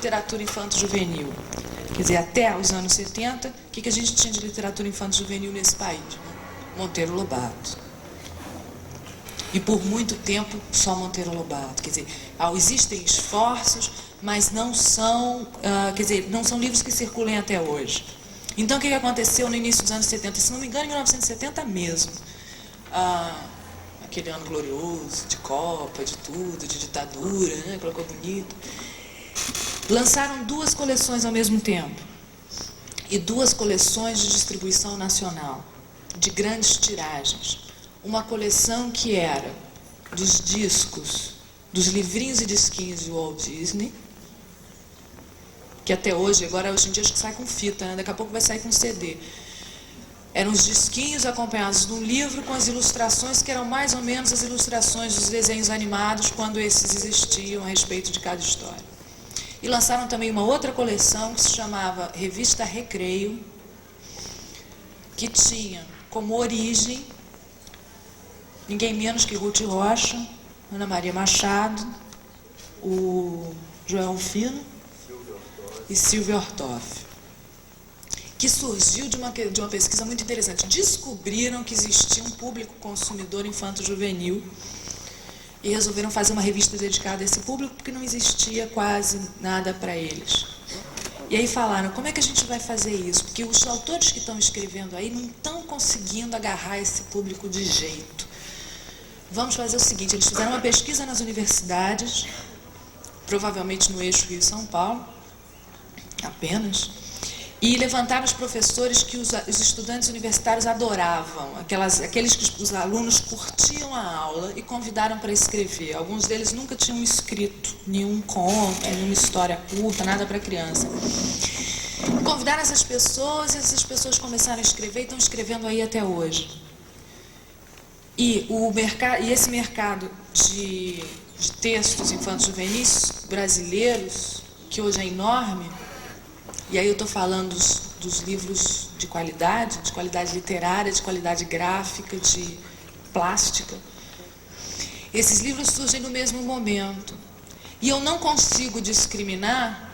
literatura infanto-juvenil? Quer dizer, até os anos 70, o que a gente tinha de literatura infanto-juvenil nesse país? Monteiro Lobato. E por muito tempo, só Monteiro Lobato. Quer dizer, existem esforços, mas não são, não são livros que circulem até hoje. Então, o que aconteceu no início dos anos 70? Se não me engano, em 1970 mesmo. Aquele ano glorioso, de Copa, de tudo, de ditadura, né? Colocou bonito. Lançaram 2 coleções ao mesmo tempo. E 2 coleções de distribuição nacional, de grandes tiragens. Uma coleção que era dos discos, dos livrinhos e disquinhos de Walt Disney, que até hoje em dia acho que sai com fita, né? Daqui a pouco vai sair com CD. Eram os disquinhos acompanhados de um livro com as ilustrações que eram mais ou menos as ilustrações dos desenhos animados quando esses existiam a respeito de cada história. E lançaram também uma outra coleção que se chamava Revista Recreio, que tinha como origem ninguém menos que Ruth Rocha, Ana Maria Machado, o Joel Rufino e Silvio Ortoff, que surgiu de uma pesquisa muito interessante. Descobriram que existia um público consumidor infanto-juvenil e resolveram fazer uma revista dedicada a esse público, porque não existia quase nada para eles. E aí falaram, como é que a gente vai fazer isso? Porque os autores que estão escrevendo aí não estão conseguindo agarrar esse público de jeito. Vamos fazer o seguinte, eles fizeram uma pesquisa nas universidades, provavelmente no eixo Rio-São Paulo, apenas, e levantaram os professores que os estudantes universitários adoravam, aqueles que os alunos curtiam a aula e convidaram para escrever. Alguns deles nunca tinham escrito nenhum conto, nenhuma história curta, nada para criança. Convidaram essas pessoas e essas pessoas começaram a escrever e estão escrevendo aí até hoje. E esse mercado de textos infanto-juvenis brasileiros, que hoje é enorme, e aí eu estou falando dos livros de qualidade literária, de qualidade gráfica, de plástica. Esses livros surgem no mesmo momento. E eu não consigo discriminar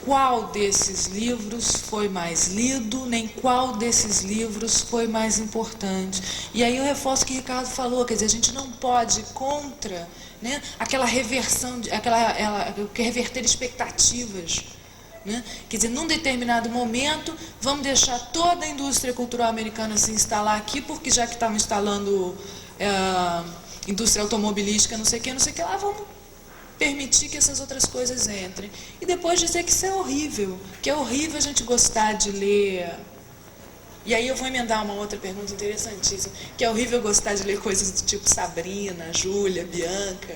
qual desses livros foi mais lido, nem qual desses livros foi mais importante. E aí eu reforço o que o Ricardo falou, quer dizer, a gente não pode ir contra, né, aquela reversão, reverter expectativas. Né? Quer dizer, num determinado momento, vamos deixar toda a indústria cultural americana se instalar aqui, porque já que estavam instalando indústria automobilística, não sei o que lá, vamos permitir que essas outras coisas entrem. E depois dizer que isso é horrível, que é horrível a gente gostar de ler. E aí eu vou emendar uma outra pergunta interessantíssima, que é horrível gostar de ler coisas do tipo Sabrina, Júlia, Bianca.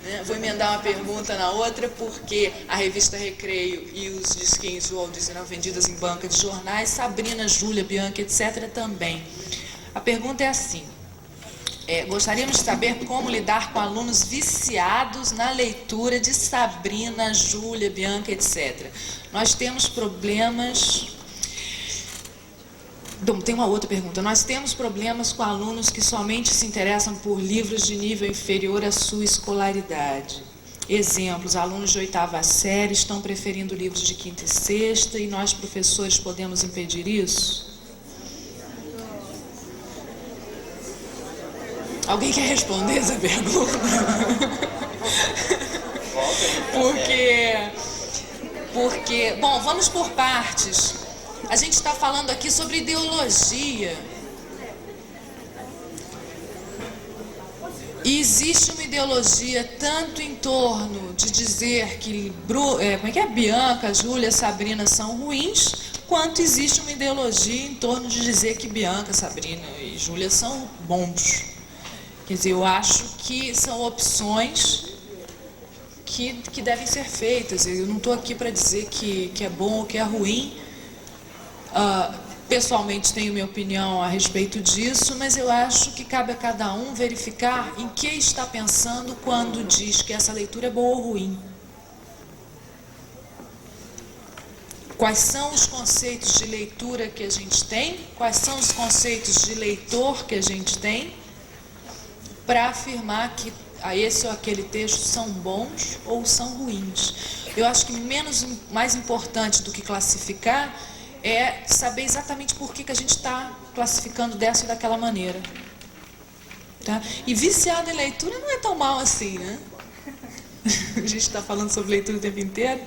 Né? Vou emendar uma pergunta na outra, porque a revista Recreio e os disquinhos Walt Disney eram vendidas em banca de jornais, Sabrina, Júlia, Bianca, etc. também. A pergunta é assim, gostaríamos de saber como lidar com alunos viciados na leitura de Sabrina, Júlia, Bianca, etc. Nós temos problemas... Bom, tem uma outra pergunta. Nós temos problemas com alunos que somente se interessam por livros de nível inferior à sua escolaridade. Exemplos, alunos de 8ª série estão preferindo livros de 5ª e 6ª e nós, professores, podemos impedir isso? Alguém quer responder essa pergunta? Porque... Bom, vamos por partes. A gente está falando aqui sobre ideologia. E existe uma ideologia tanto em torno de dizer que Bianca, Júlia, Sabrina são ruins, quanto existe uma ideologia em torno de dizer que Bianca, Sabrina e Júlia são bons. Quer dizer, eu acho que são opções que devem ser feitas. Eu não estou aqui para dizer que é bom ou que é ruim. Pessoalmente tenho minha opinião a respeito disso, mas eu acho que cabe a cada um verificar em que está pensando quando diz que essa leitura é boa ou ruim. Quais são os conceitos de leitura que a gente tem, quais são os conceitos de leitor que a gente tem, para afirmar que a esse ou aquele texto são bons ou são ruins. Eu acho que mais importante do que classificar é saber exatamente por que a gente está classificando dessa ou daquela maneira. Tá? E viciado em leitura não é tão mal assim, né? A gente está falando sobre leitura o tempo inteiro.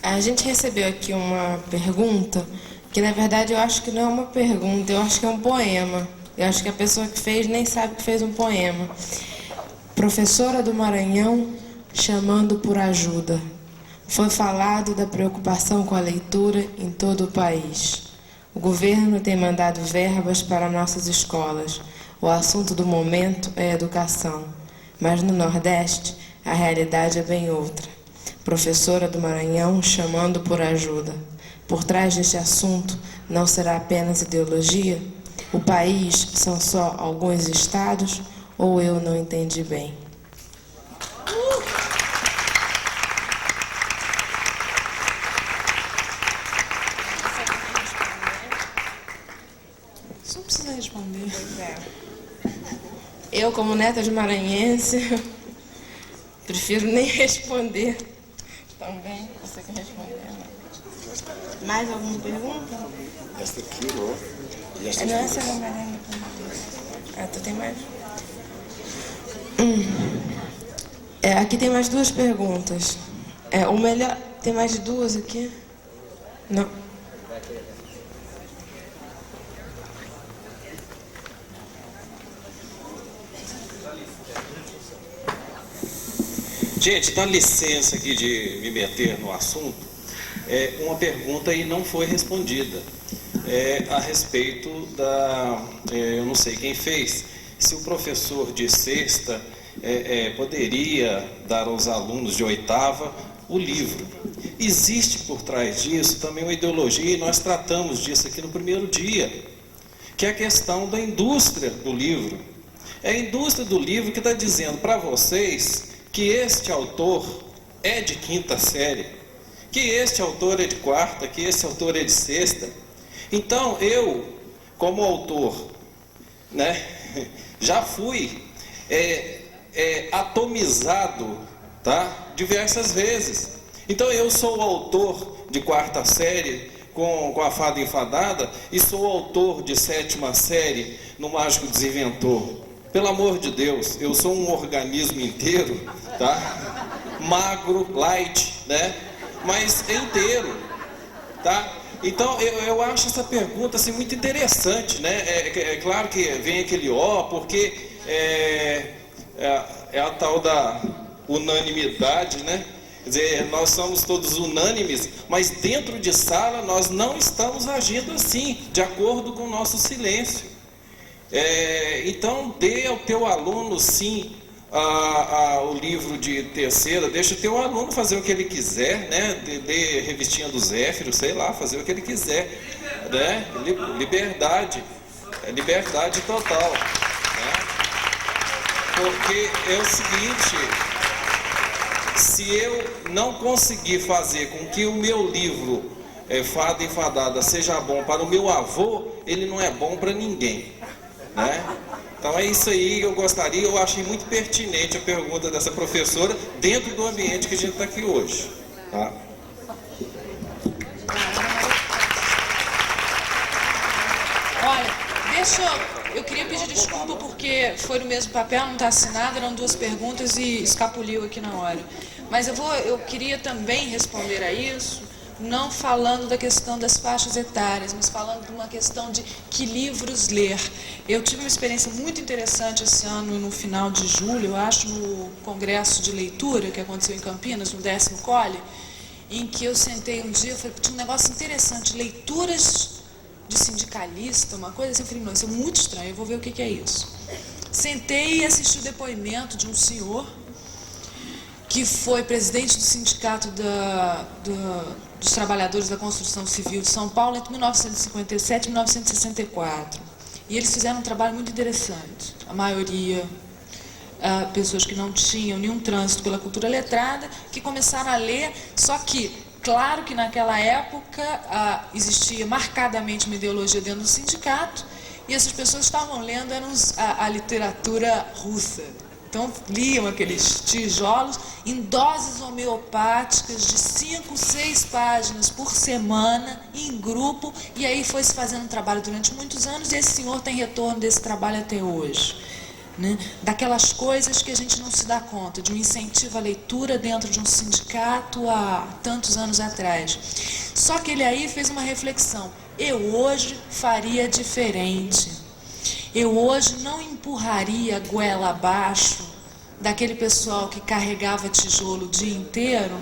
A gente recebeu aqui uma pergunta, que na verdade eu acho que não é uma pergunta, eu acho que é um poema. Eu acho que a pessoa que fez nem sabe que fez um poema. Professora do Maranhão, chamando por ajuda. Foi falado da preocupação com a leitura em todo o país. O governo tem mandado verbas para nossas escolas. O assunto do momento é educação. Mas no Nordeste, a realidade é bem outra. Professora do Maranhão, chamando por ajuda. Por trás deste assunto, não será apenas ideologia? O país são só alguns estados? Ou eu não entendi bem? Você não precisa responder. Eu, como neta de maranhense, prefiro nem responder. Também, você quer responder? Mais alguma pergunta? Esta aqui, ó. E esta Não, aqui. essa é a Mariana. Ah, tu tem mais? Aqui tem mais duas perguntas. O melhor... Tem mais duas aqui? Não. Gente, dá licença aqui de me meter no assunto. Uma pergunta aí não foi respondida. A respeito da... eu não sei quem fez. Se o professor de sexta poderia dar aos alunos de oitava o livro. Existe por trás disso também uma ideologia, e nós tratamos disso aqui no primeiro dia, que é a questão da indústria do livro. É a indústria do livro que está dizendo para vocês que este autor é de quinta série, que este autor é de quarta, que esse autor é de sexta. Então eu, como autor, né, já fui atomizado, tá, diversas vezes. Então eu sou o autor de quarta série com a Fada Enfadada e sou o autor de sétima série no Mágico Desinventor. Pelo amor de Deus, eu sou um organismo inteiro, tá? Magro, light, né? Mas inteiro, tá? Então eu acho essa pergunta assim, muito interessante, né? É claro que vem aquele porque é a tal da unanimidade, né? Quer dizer, nós somos todos unânimes, mas dentro de sala nós não estamos agindo assim, de acordo com o nosso silêncio. Então dê ao teu aluno sim o livro de terceira, deixa o teu aluno fazer o que ele quiser, né? Dê revistinha do Zéfiro, sei lá, fazer o que ele quiser, né? Liberdade, liberdade total, né? Porque é o seguinte, se eu não conseguir fazer com que o meu livro Fada Enfadada seja bom para o meu avô, ele não é bom para ninguém, né? Então é isso aí, eu achei muito pertinente a pergunta dessa professora dentro do ambiente que a gente está aqui hoje, tá? Olha, eu queria pedir desculpa porque foi no mesmo papel, não está assinado, eram duas perguntas e escapuliu aqui na hora. Mas eu queria também responder a isso, não falando da questão das faixas etárias, mas falando de uma questão de que livros ler. Eu tive uma experiência muito interessante esse ano, no final de julho, eu acho, no congresso de leitura que aconteceu em Campinas, no 10º Cole, em que eu sentei um dia, tinha um negócio interessante, leituras de sindicalista, uma coisa assim, eu falei, não, isso é muito estranho, eu vou ver o que é isso. Sentei e assisti o depoimento de um senhor que foi presidente do sindicato dos trabalhadores da construção civil de São Paulo entre 1957 e 1964. E eles fizeram um trabalho muito interessante. A maioria, pessoas que não tinham nenhum trânsito pela cultura letrada, que começaram a ler, só que, claro que naquela época existia marcadamente uma ideologia dentro do sindicato, e essas pessoas estavam lendo a literatura russa. Então, liam aqueles tijolos em doses homeopáticas de 5, 6 páginas por semana, em grupo, e aí foi se fazendo um trabalho durante muitos anos, e esse senhor tem retorno desse trabalho até hoje. Né? Daquelas coisas que a gente não se dá conta, de um incentivo à leitura dentro de um sindicato há tantos anos atrás. Só que ele aí fez uma reflexão: eu hoje faria diferente. Eu hoje não empurraria a goela abaixo daquele pessoal que carregava tijolo o dia inteiro,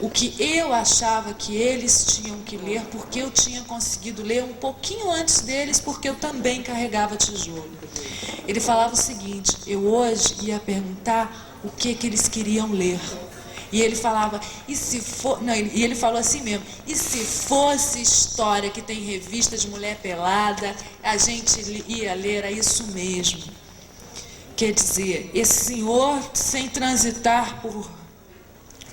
o que eu achava que eles tinham que ler, porque eu tinha conseguido ler um pouquinho antes deles, porque eu também carregava tijolo. Ele falava o seguinte: eu hoje ia perguntar o que eles queriam ler. E ele falava, e ele falou assim mesmo: e se fosse história que tem revista de mulher pelada, a gente ia ler, era isso mesmo. Quer dizer, esse senhor, sem transitar por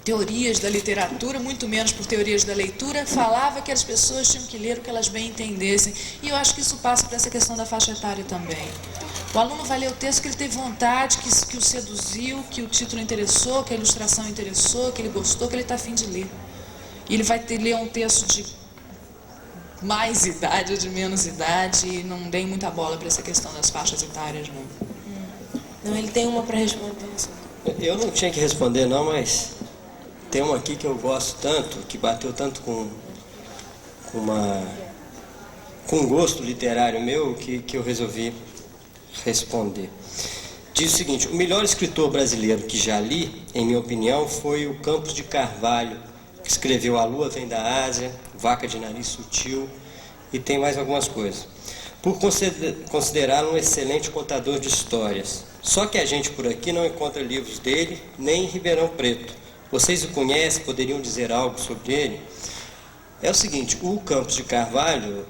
teorias da literatura, muito menos por teorias da leitura, falava que as pessoas tinham que ler o que elas bem entendessem. E eu acho que isso passa por essa questão da faixa etária também. O aluno vai ler o texto que ele teve vontade, que o seduziu, que o título interessou, que a ilustração interessou, que ele gostou, que ele está a fim de ler. E ele vai ler um texto de mais idade ou de menos idade, e não dei muita bola para essa questão das faixas etárias, não. Não, ele tem uma para responder. Eu não tinha que responder não, mas tem uma aqui que eu gosto tanto, que bateu tanto com um gosto literário meu, que eu resolvi responder. Diz o seguinte: o melhor escritor brasileiro que já li, em minha opinião, foi o Campos de Carvalho, que escreveu A Lua Vem da Ásia, Vaca de Nariz Sutil, e tem mais algumas coisas. Por considerá-lo um excelente contador de histórias. Só que a gente por aqui não encontra livros dele, nem em Ribeirão Preto. Vocês o conhecem? Poderiam dizer algo sobre ele? É o seguinte: o Campos de Carvalho,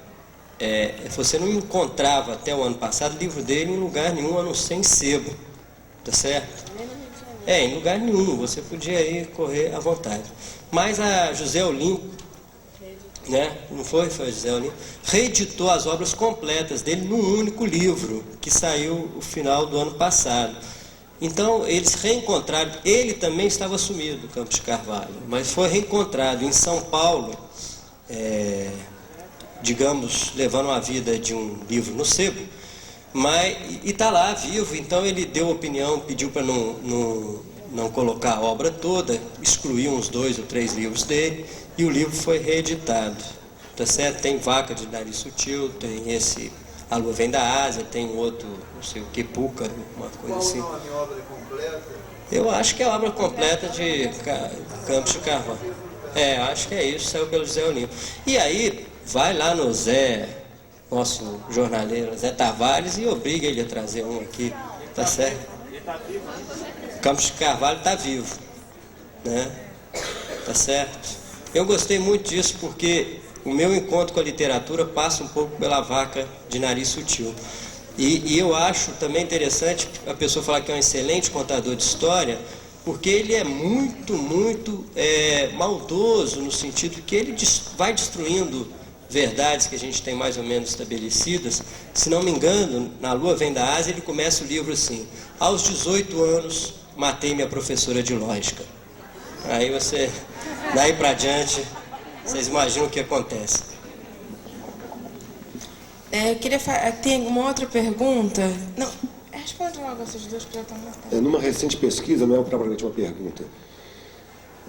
você não encontrava até o ano passado livro dele em lugar nenhum, a não ser em sebo, tá certo? Em lugar nenhum, você podia ir correr à vontade. Mas a José Olimpo, né? Não foi José Olimpo, reeditou as obras completas dele num único livro, que saiu no final do ano passado. Então, eles reencontraram, ele também estava sumido, Campos de Carvalho, mas foi reencontrado em São Paulo, digamos, levando a vida de um livro no sebo, e está lá, vivo. Então ele deu opinião, pediu para não colocar a obra toda, excluiu uns 2 ou 3 livros dele, e o livro foi reeditado, tá certo? Tem Vaca de Nariz Sutil, tem esse A Lua Vem da Ásia, tem outro, não sei o que, Púcaro, uma coisa assim. Qual o nome, obra completa? Eu acho que é a obra completa de Campos de Carvalho. Acho que é isso, saiu pelo José Olimpo. E aí, vai lá no Zé, nosso jornaleiro, Zé Tavares, e obriga ele a trazer um aqui, tá certo? Campos de Carvalho está vivo, né? Tá certo? Eu gostei muito disso porque o meu encontro com a literatura passa um pouco pela Vaca de Nariz Sutil. E eu acho também interessante a pessoa falar que é um excelente contador de história, porque ele é muito, muito maldoso, no sentido que ele vai destruindo verdades que a gente tem mais ou menos estabelecidas. Se não me engano, na Lua Vem da Ásia, ele começa o livro assim: aos 18 anos, matei minha professora de lógica. Aí daí para diante, vocês imaginam o que acontece. Eu queria tem uma outra pergunta? Não, responde logo essas duas que já estão marcadas. Numa recente pesquisa, não é propriamente uma pergunta,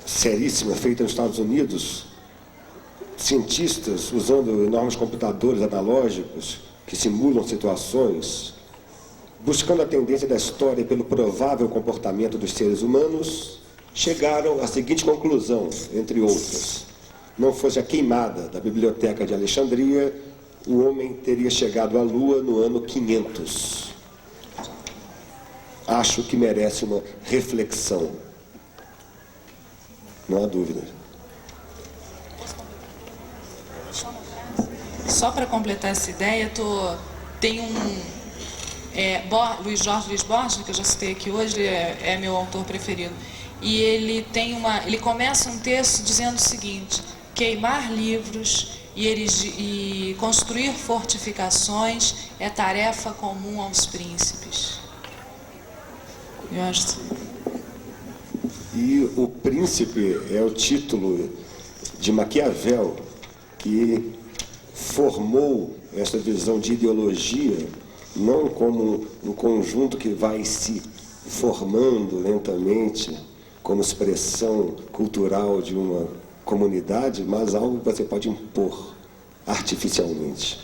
seríssima, feita nos Estados Unidos, cientistas usando enormes computadores analógicos que simulam situações, buscando a tendência da história pelo provável comportamento dos seres humanos, chegaram à seguinte conclusão, entre outras: não fosse a queimada da biblioteca de Alexandria, o homem teria chegado à Lua no ano 500. Acho que merece uma reflexão. Não há dúvida. Só para completar essa ideia, tem Luiz Borges, que eu já citei aqui hoje, ele é meu autor preferido. E ele começa um texto dizendo o seguinte: queimar livros e construir fortificações é tarefa comum aos príncipes. Eu acho. E o príncipe é o título de Maquiavel, que formou essa visão de ideologia não como um conjunto que vai se formando lentamente como expressão cultural de uma comunidade, mas algo que você pode impor artificialmente.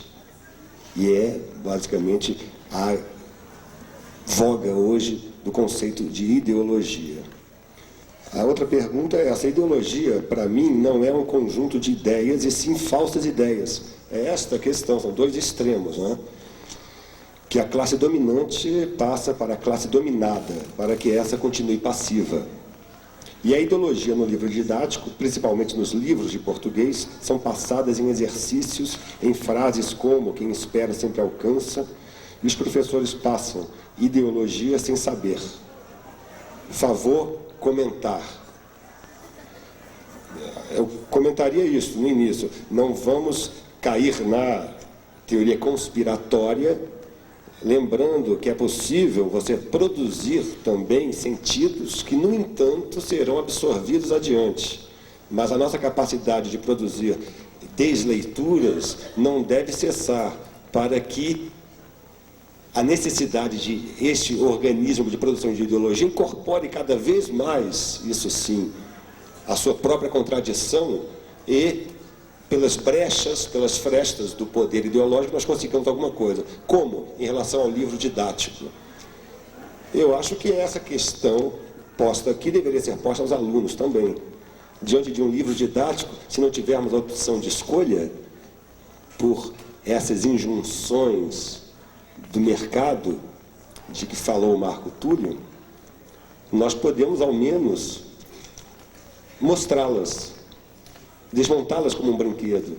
E é, basicamente, a voga hoje do conceito de ideologia. A outra pergunta é, essa ideologia, para mim, não é um conjunto de ideias, e sim falsas ideias. É esta a questão, são dois extremos, né? Que a classe dominante passa para a classe dominada, para que essa continue passiva. E a ideologia no livro didático, principalmente nos livros de português, são passadas em exercícios, em frases como quem espera sempre alcança, e os professores passam ideologia sem saber. Favor comentar. Eu comentaria isso no início. Não vamos cair na teoria conspiratória, lembrando que é possível você produzir também sentidos que, no entanto, serão absorvidos adiante. Mas a nossa capacidade de produzir desleituras não deve cessar, para que a necessidade de este organismo de produção de ideologia incorpore cada vez mais, isso sim, a sua própria contradição, e pelas brechas, pelas frestas do poder ideológico, nós conseguimos alguma coisa. Como? Em relação ao livro didático. Eu acho que essa questão posta aqui deveria ser posta aos alunos também. Diante de um livro didático, se não tivermos a opção de escolha por essas injunções do mercado, de que falou o Marco Túlio, nós podemos, ao menos, mostrá-las, desmontá-las como um brinquedo,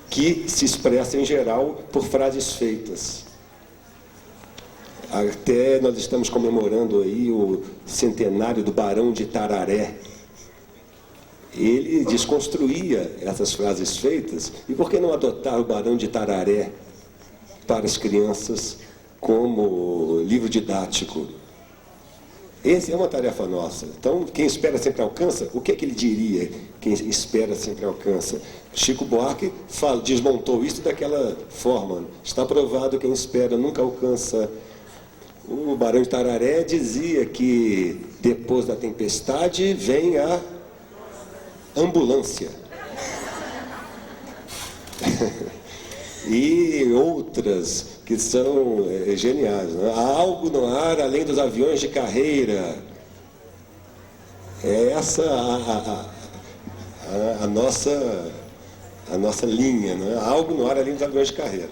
que se expressa, em geral, por frases feitas. Até nós estamos comemorando aí o centenário do Barão de Tararé. Ele desconstruía essas frases feitas, e por que não adotar o Barão de Tararé para as crianças como livro didático? Essa é uma tarefa nossa. Então, quem espera sempre alcança. O que é que ele diria, quem espera sempre alcança? Chico Buarque desmontou isso daquela forma. Está provado, quem espera nunca alcança. O Barão de Tararé dizia que depois da tempestade vem a ambulância. E outras que são geniais, né? Há algo no ar além dos aviões de carreira. É essa a nossa linha, né? Há algo no ar além dos aviões de carreira.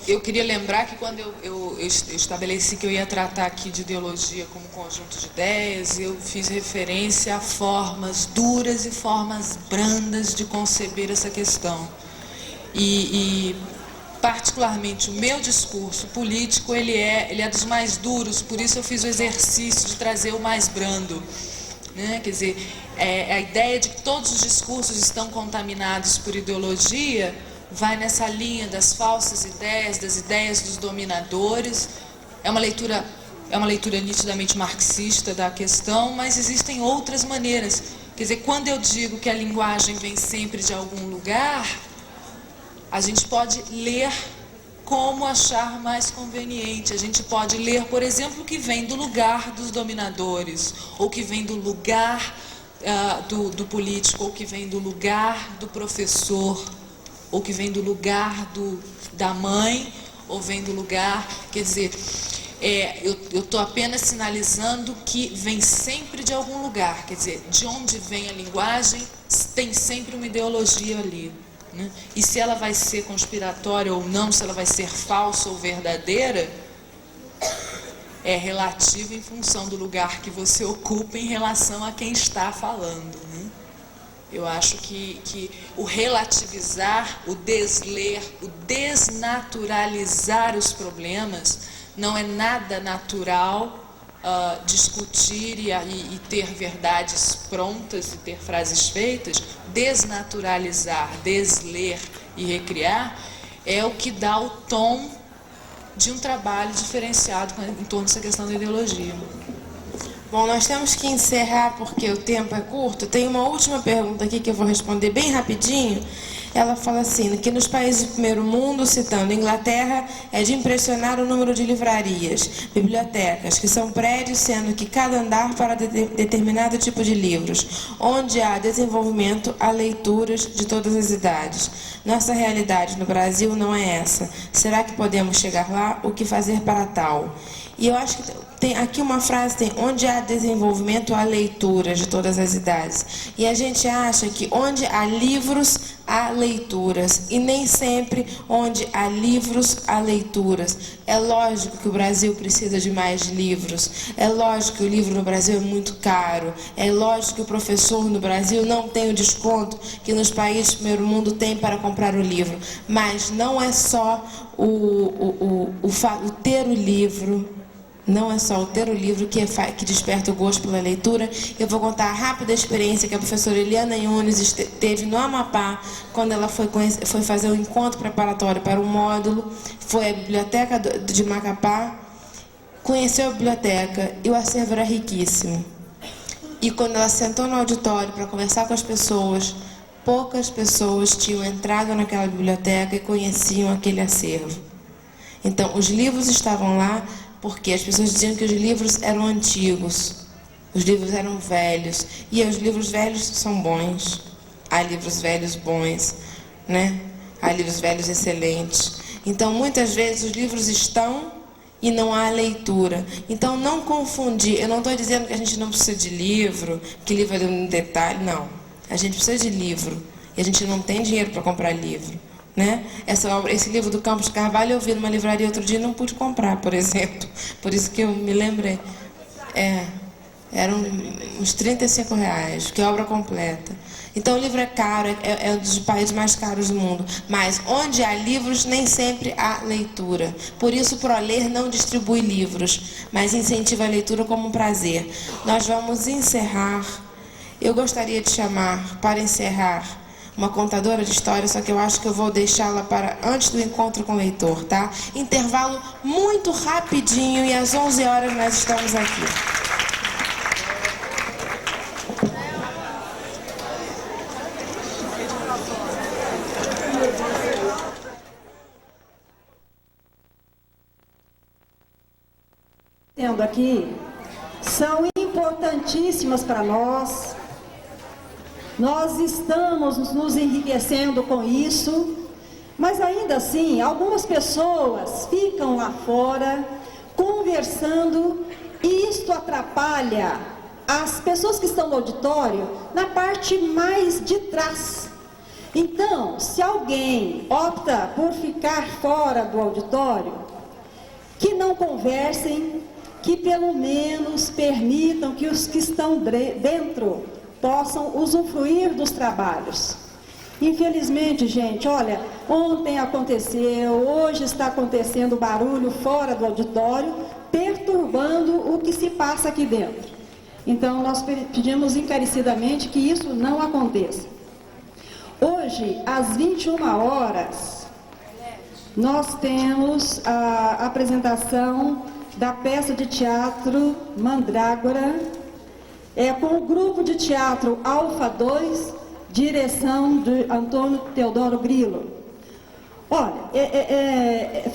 Eu queria lembrar que quando eu estabeleci que eu ia tratar aqui de ideologia como conjunto de ideias, eu fiz referência a formas duras e formas brandas de conceber essa questão. E particularmente, o meu discurso político, ele é dos mais duros, por isso eu fiz o exercício de trazer o mais brando. Né? Quer dizer, a ideia de que todos os discursos estão contaminados por ideologia vai nessa linha das falsas ideias, das ideias dos dominadores. É uma leitura nitidamente marxista da questão, mas existem outras maneiras. Quer dizer, quando eu digo que a linguagem vem sempre de algum lugar, a gente pode ler como achar mais conveniente. A gente pode ler, por exemplo, que vem do lugar dos dominadores, ou que vem do lugar do político, ou que vem do lugar do professor, ou que vem do lugar da mãe, ou vem do lugar... Quer dizer, eu estou apenas sinalizando que vem sempre de algum lugar. Quer dizer, de onde vem a linguagem, tem sempre uma ideologia ali. Né? E se ela vai ser conspiratória ou não, se ela vai ser falsa ou verdadeira, é relativo em função do lugar que você ocupa em relação a quem está falando. Né? Eu acho que o relativizar, o desler, o desnaturalizar os problemas não é nada natural discutir e ter verdades prontas e ter frases feitas, desnaturalizar, desler e recriar, é o que dá o tom de um trabalho diferenciado em torno dessa questão da ideologia. Bom, nós temos que encerrar porque o tempo é curto. Tem uma última pergunta aqui que eu vou responder bem rapidinho. Ela fala assim, que nos países do primeiro mundo, citando Inglaterra, é de impressionar o número de livrarias, bibliotecas, que são prédios, sendo que cada andar para determinado tipo de livros, onde há desenvolvimento, há leituras de todas as idades. Nossa realidade no Brasil não é essa. Será que podemos chegar lá? O que fazer para tal? E eu acho que tem aqui uma frase, tem onde há desenvolvimento, há leituras de todas as idades. E a gente acha que onde há livros, há leituras. E nem sempre onde há livros, há leituras. É lógico que o Brasil precisa de mais livros. É lógico que o livro no Brasil é muito caro. É lógico que o professor no Brasil não tem o desconto que nos países do primeiro mundo tem para comprar o livro. Mas não é só o ter o livro. Não é só o ter o livro que desperta o gosto pela leitura. Eu vou contar a rápida experiência que a professora Eliana Yunes teve no Amapá, quando ela foi fazer um encontro preparatório para um módulo. Foi à biblioteca de Macapá, conheceu a biblioteca e o acervo era riquíssimo. E quando ela sentou no auditório para conversar com as pessoas, poucas pessoas tinham entrado naquela biblioteca e conheciam aquele acervo. Então, os livros estavam lá, porque as pessoas diziam que os livros eram antigos, os livros eram velhos, e os livros velhos são bons. Há livros velhos bons, né? Há livros velhos excelentes. Então, muitas vezes, os livros estão e não há leitura. Então, não confundir. Eu não estou dizendo que a gente não precisa de livro, que livro é um detalhe, não. A gente precisa de livro, e a gente não tem dinheiro para comprar livro. Né? Esse livro do Campos de Carvalho eu vi numa livraria outro dia e não pude comprar, por exemplo. Por isso que eu me lembrei. Eram uns R$35, que é obra completa. Então o livro é caro, é um dos países mais caros do mundo. Mas onde há livros, nem sempre há leitura. Por isso o ProLer não distribui livros, mas incentiva a leitura como um prazer. Nós vamos encerrar. Eu gostaria de chamar, para encerrar, uma contadora de história, só que eu acho que eu vou deixá-la para antes do encontro com o leitor, tá? Intervalo muito rapidinho e às 11 horas nós estamos aqui. Tendo aqui, são importantíssimas para nós. Nós estamos nos enriquecendo com isso, mas ainda assim, algumas pessoas ficam lá fora conversando e isto atrapalha as pessoas que estão no auditório na parte mais de trás. Então, se alguém opta por ficar fora do auditório, que não conversem, que pelo menos permitam que os que estão dentro possam usufruir dos trabalhos. Infelizmente, gente, olha, ontem aconteceu, hoje está acontecendo barulho fora do auditório, perturbando o que se passa aqui dentro. Então, nós pedimos encarecidamente que isso não aconteça. Hoje, às 21 horas, nós temos a apresentação da peça de teatro Mandrágora, com o grupo de teatro Alfa 2, direção de Antônio Teodoro Grilo. Olha,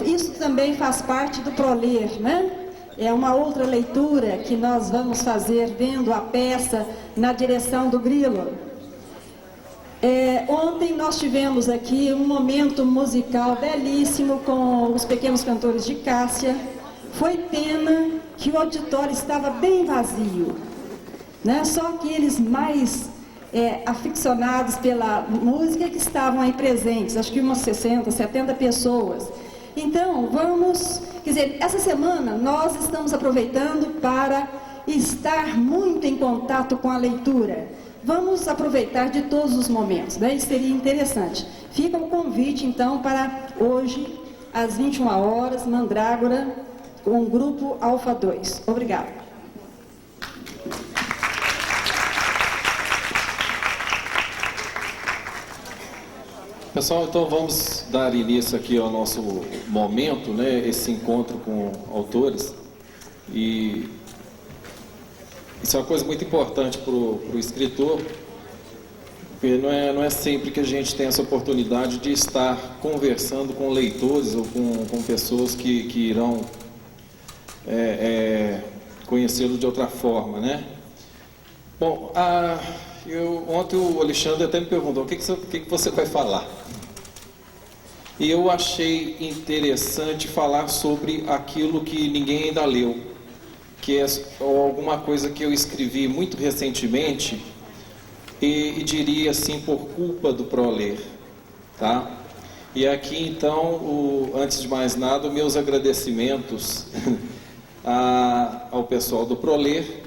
isso também faz parte do ProLer, né? É uma outra leitura que nós vamos fazer vendo a peça na direção do Grilo. Ontem nós tivemos aqui um momento musical belíssimo com os Pequenos Cantores de Cássia. Foi pena que o auditório estava bem vazio, né? Só aqueles mais aficionados pela música que estavam aí presentes, acho que umas 60, 70 pessoas. Então, quer dizer, essa semana nós estamos aproveitando para estar muito em contato com a leitura. Vamos aproveitar de todos os momentos, né? Isso seria interessante. Fica o convite, então, para hoje, às 21 horas, Mandrágora, com o grupo Alfa 2. Obrigada. Pessoal, então vamos dar início aqui ao nosso momento, né, esse encontro com autores. E isso é uma coisa muito importante para o escritor, porque não é sempre que a gente tem essa oportunidade de estar conversando com leitores ou com pessoas que irão conhecê-lo de outra forma, né? Bom, ontem o Alexandre até me perguntou o que você vai falar. E eu achei interessante falar sobre aquilo que ninguém ainda leu, que é alguma coisa que eu escrevi muito recentemente e diria assim, por culpa do Proler, tá? E aqui então, antes de mais nada, meus agradecimentos ao pessoal do Proler,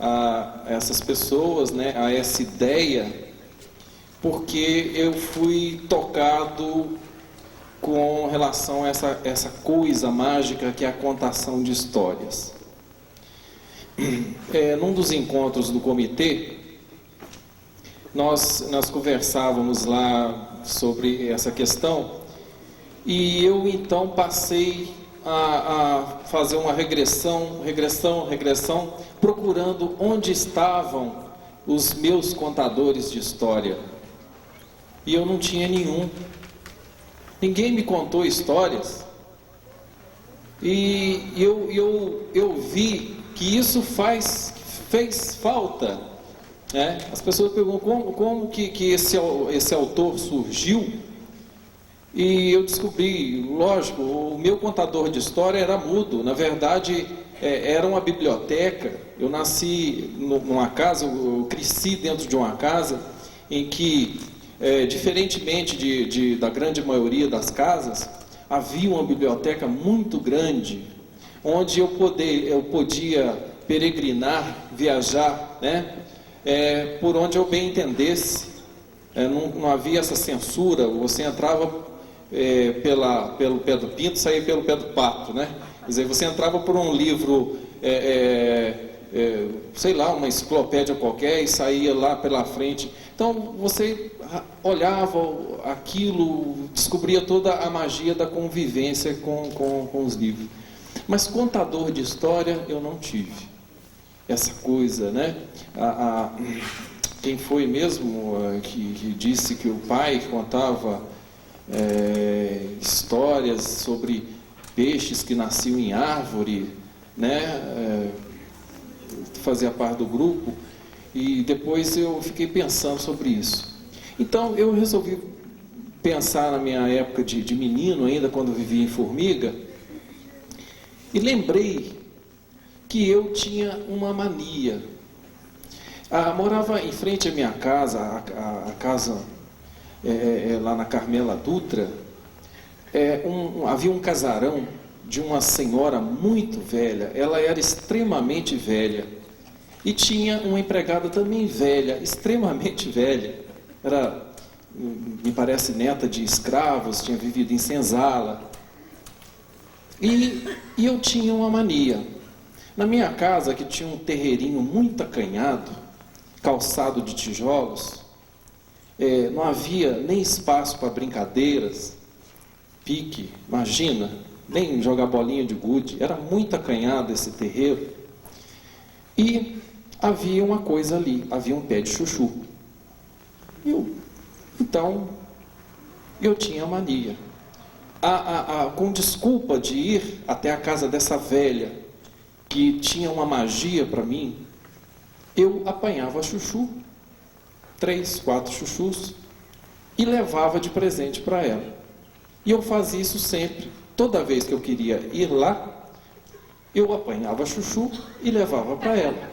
a essas pessoas, né, a essa ideia, porque eu fui tocado com relação a essa coisa mágica que é a contação de histórias. Num dos encontros do comitê, nós conversávamos lá sobre essa questão e eu então passei a fazer uma regressão, procurando onde estavam os meus contadores de história. E eu não tinha nenhum. Ninguém me contou histórias. E eu vi que isso fez falta, né? As pessoas perguntam como que esse autor surgiu. E eu descobri, lógico, o meu contador de história era mudo. Na verdade, era uma biblioteca. Eu nasci numa casa, eu cresci dentro de uma casa em que, diferentemente da grande maioria das casas, havia uma biblioteca muito grande, onde eu podia peregrinar, viajar, né? Por onde eu bem entendesse. Não havia essa censura. Você entrava pelo pé do pinto, saía pelo pé do pato, né? Quer dizer, você entrava por um livro, sei lá, uma enciclopédia qualquer, e saía lá pela frente. Então você olhava aquilo, descobria toda a magia da convivência com os livros. Mas contador de história eu não tive. Essa coisa, né? Quem foi mesmo que disse que o pai contava histórias sobre peixes que nasciam em árvore, né? Fazia parte do grupo, e depois eu fiquei pensando sobre isso. Então eu resolvi pensar na minha época de menino ainda, quando eu vivia em Formiga, e lembrei que eu tinha uma mania. Morava em frente à minha casa, a casa lá na Carmela Dutra. Havia um casarão de uma senhora muito velha. Ela era extremamente velha e tinha uma empregada também velha, extremamente velha. Era, me parece, neta de escravos, tinha vivido em senzala. E eu tinha uma mania. Na minha casa, que tinha um terreirinho muito acanhado, calçado de tijolos, não havia nem espaço para brincadeiras, pique, imagina, nem jogar bolinha de gude. Era muito acanhado esse terreiro. E havia uma coisa ali, havia um pé de chuchu. Então, eu tinha mania. Com desculpa de ir até a casa dessa velha, que tinha uma magia para mim, eu apanhava chuchu, 3, 4 chuchus, e levava de presente para ela. E eu fazia isso sempre. Toda vez que eu queria ir lá, eu apanhava chuchu e levava para ela.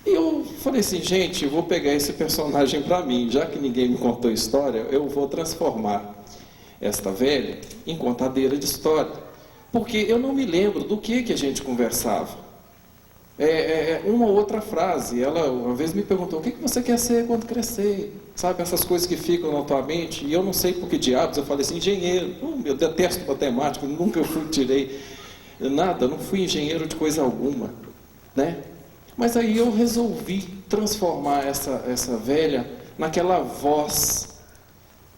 E eu falei assim, gente, eu vou pegar esse personagem para mim. Já que ninguém me contou história, eu vou transformar esta velha em contadeira de história. Porque eu não me lembro do que a gente conversava. Uma outra frase. Ela uma vez me perguntou, o que você quer ser quando crescer? Sabe, essas coisas que ficam na tua mente. E eu não sei por que diabos, eu falei assim, engenheiro. Eu detesto matemática, nunca tirei nada, não fui engenheiro de coisa alguma, né? Mas aí eu resolvi transformar essa velha naquela voz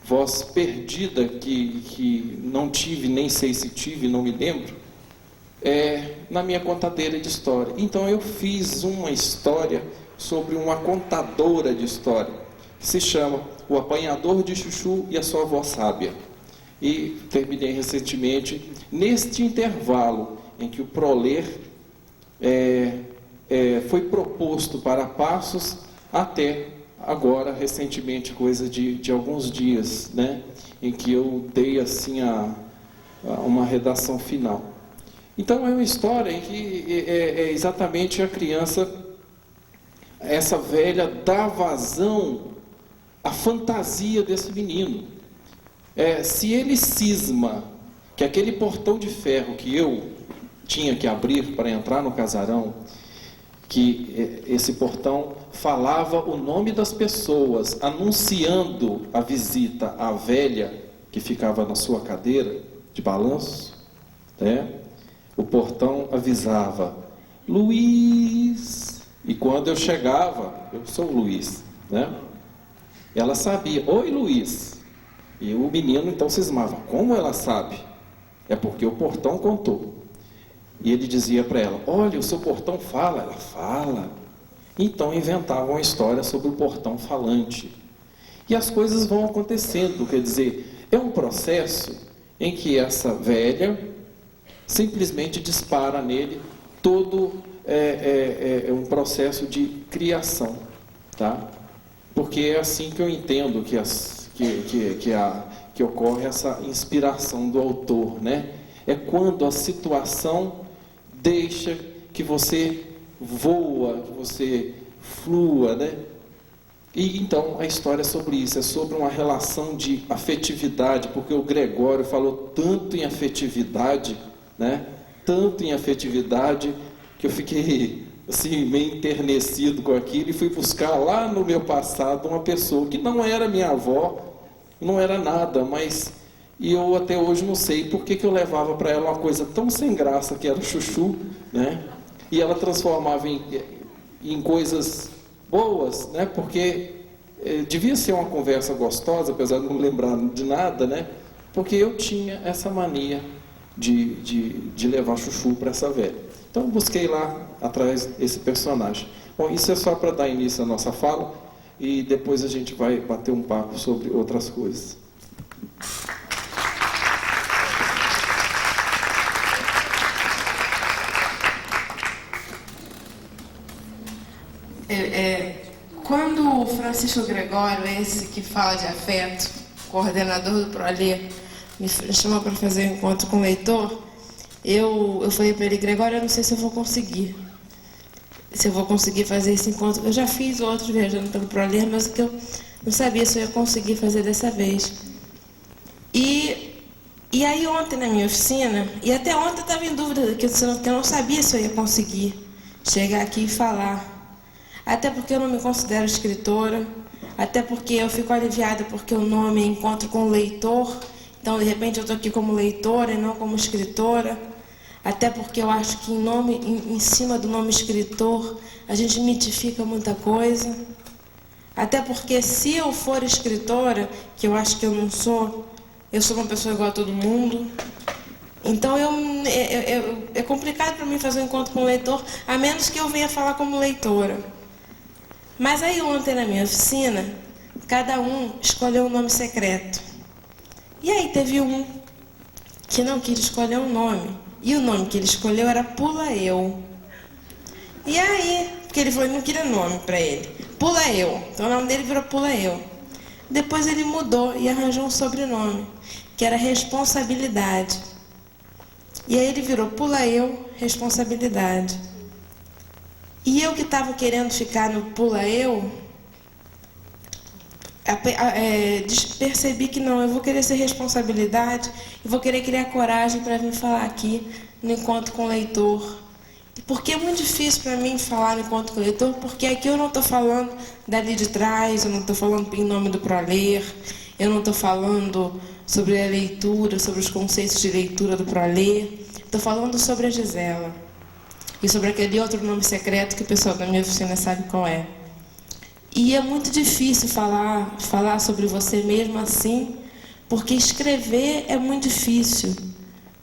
voz perdida que não tive, nem sei se tive, não me lembro, na minha contadeira de história. Então eu fiz uma história sobre uma contadora de história, que se chama O Apanhador de Chuchu e a Sua Avó Sábia. E terminei recentemente, neste intervalo em que o Proler foi proposto para Passos, até agora, recentemente, coisa de alguns dias, né, em que eu dei assim uma redação final. Então é uma história em que é exatamente a criança, essa velha, dá vazão à fantasia desse menino. Se ele cisma que aquele portão de ferro que eu tinha que abrir para entrar no casarão, que esse portão falava o nome das pessoas, anunciando a visita à velha que ficava na sua cadeira de balanço, né? O portão avisava, Luiz, e quando eu chegava, eu sou o Luiz, né? Ela sabia, oi Luiz, e o menino então cismava, como ela sabe? É porque o portão contou. E ele dizia para ela, olha, o seu portão fala. Ela fala. Então inventavam uma história sobre o portão falante. E as coisas vão acontecendo, quer dizer, é um processo em que essa velha simplesmente dispara nele todo um processo de criação, tá? Porque é assim que eu entendo que ocorre essa inspiração do autor, né? É quando a situação deixa que você voa, que você flua, né? E então a história é sobre isso, é sobre uma relação de afetividade, porque o Gregório falou tanto em afetividade, né? Tanto em afetividade, que eu fiquei assim, meio enternecido com aquilo e fui buscar lá no meu passado uma pessoa que não era minha avó, não era nada, mas e eu até hoje não sei por que eu levava para ela uma coisa tão sem graça que era o chuchu, né? E ela transformava em coisas boas, né? Porque devia ser uma conversa gostosa, apesar de não lembrar de nada, né? Porque eu tinha essa mania de levar chuchu para essa velha. Então eu busquei lá atrás desse personagem. Bom, isso é só para dar início à nossa fala e depois a gente vai bater um papo sobre outras coisas. Quando o Francisco Gregório, esse que fala de afeto, coordenador do Proler, me chamou para fazer um encontro com o leitor, eu falei para ele, Gregório, eu não sei se eu vou conseguir. Se eu vou conseguir fazer esse encontro. Eu já fiz outros viajando pelo Proler, mas que eu não sabia se eu ia conseguir fazer dessa vez. E aí ontem na minha oficina, e até ontem eu estava em dúvida, que eu não sabia se eu ia conseguir chegar aqui e falar. Até porque eu não me considero escritora, até porque eu fico aliviada porque o nome é Encontro com o Leitor, então de repente eu estou aqui como leitora e não como escritora, até porque eu acho que em cima do nome escritor a gente mitifica muita coisa, até porque se eu for escritora, que eu acho que eu não sou, eu sou uma pessoa igual a todo mundo, então é complicado para mim fazer um encontro com o leitor, a menos que eu venha falar como leitora. Mas aí ontem na minha oficina, cada um escolheu um nome secreto. E aí teve um que não quis escolher um nome. E o nome que ele escolheu era Pula Eu. E aí, porque ele falou que não queria nome para ele. Pula Eu. Então o nome dele virou Pula Eu. Depois ele mudou e arranjou um sobrenome, que era Responsabilidade. E aí ele virou Pula Eu, Responsabilidade. E eu que estava querendo ficar no Pula Eu, percebi que não, eu vou querer ser responsabilidade, e vou querer criar coragem para vir falar aqui no Encontro com o Leitor. Porque é muito difícil para mim falar no Encontro com o Leitor, porque aqui eu não estou falando dali de trás, eu não estou falando em nome do Proler, eu não estou falando sobre a leitura, sobre os conceitos de leitura do Proler, estou falando sobre a Gisela. E sobre aquele outro nome secreto que o pessoal da minha oficina sabe qual é. E é muito difícil falar sobre você mesmo assim, porque escrever é muito difícil,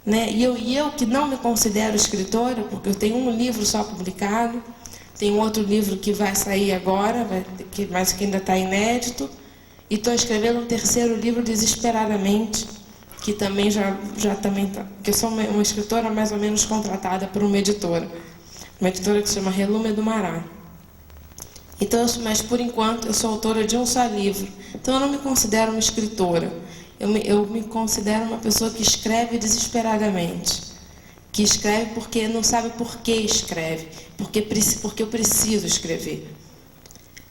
né? E eu que não me considero escritora, porque eu tenho um livro só publicado, tem outro livro que vai sair agora, mas que ainda está inédito, e estou escrevendo um terceiro livro desesperadamente, que também também tá, que eu sou uma escritora mais ou menos contratada por uma editora que se chama Relume do Mará. Então, mas por enquanto eu sou autora de um só livro. Então eu não me considero uma escritora. Eu me considero uma pessoa que escreve desesperadamente. Que escreve porque não sabe por que escreve. Porque eu preciso escrever.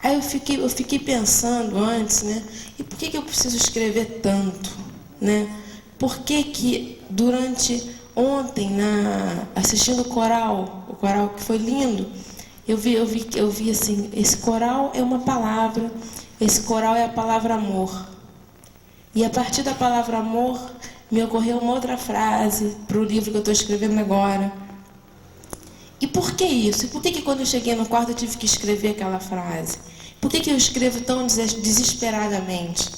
Aí eu fiquei pensando antes, né? E por que eu preciso escrever tanto, né? Por que durante ontem, assistindo o coral que foi lindo, eu vi assim, esse coral é uma palavra, esse coral é a palavra amor. E a partir da palavra amor, me ocorreu uma outra frase para o livro que eu estou escrevendo agora. E por que isso? E por que quando eu cheguei no quarto eu tive que escrever aquela frase? Por que eu escrevo tão desesperadamente?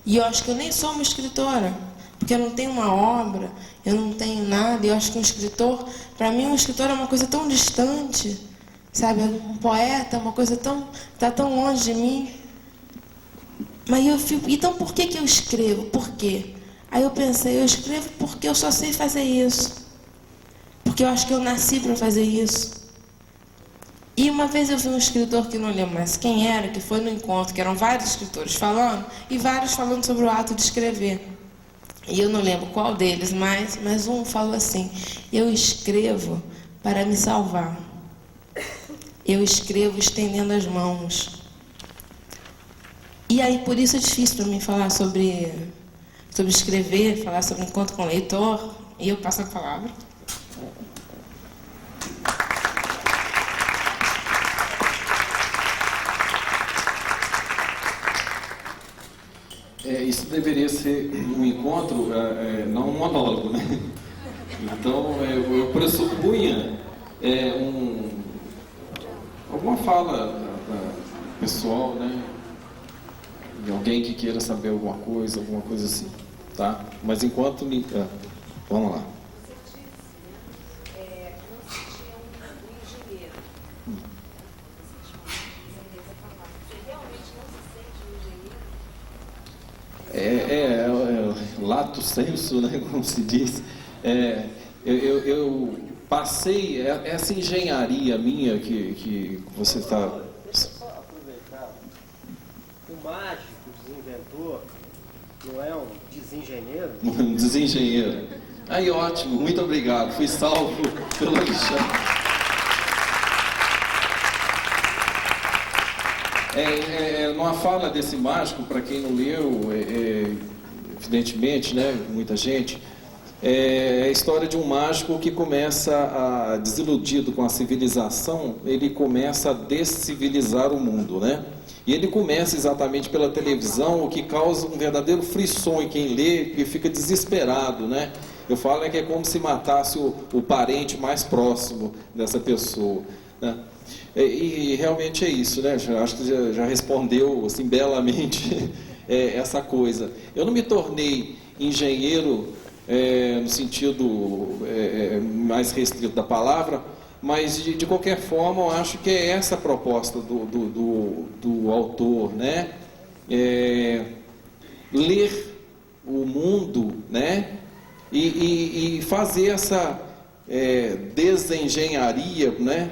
E eu acho que eu nem sou uma escritora, porque eu não tenho uma obra, eu não tenho nada. E eu acho que um escritor, para mim um escritor é uma coisa tão distante, sabe? Um poeta, uma coisa está tão longe de mim. Mas eu fico, então por que eu escrevo? Por quê? Aí eu pensei, eu escrevo porque eu só sei fazer isso. Porque eu acho que eu nasci para fazer isso. E uma vez eu vi um escritor que não lembro mais quem era, que foi no encontro, que eram vários escritores falando, e vários falando sobre o ato de escrever. E eu não lembro qual deles, mas um falou assim: eu escrevo para me salvar. Eu escrevo estendendo as mãos. E aí, por isso é difícil para mim falar sobre escrever, falar sobre encontro com o leitor. E eu passo a palavra. Isso deveria ser um encontro, não um monólogo, né? Então, eu pressupunha alguma fala pessoal, né? De alguém que queira saber alguma coisa assim, tá? Mas enquanto... vamos lá. Lato sensu, né, como se diz. Eu passei essa engenharia minha que você está... Deixa eu só aproveitar. O mágico, o desinventor, não é um desengenheiro? Um desengenheiro. Aí, ótimo, muito obrigado. Fui salvo pelo Alexandre. Numa fala desse mágico, para quem não leu, evidentemente, né, muita gente, é a história de um mágico que começa desiludido com a civilização, ele começa a descivilizar o mundo, né? E ele começa exatamente pela televisão, o que causa um verdadeiro frisson em quem lê, que fica desesperado, né? Eu falo que é como se matasse o parente mais próximo dessa pessoa, né? E realmente é isso, né? Acho que já respondeu assim belamente essa coisa. Eu não me tornei engenheiro no sentido mais restrito da palavra, mas de qualquer forma eu acho que é essa a proposta do autor, né? Ler o mundo, né? E fazer essa desengenharia, né?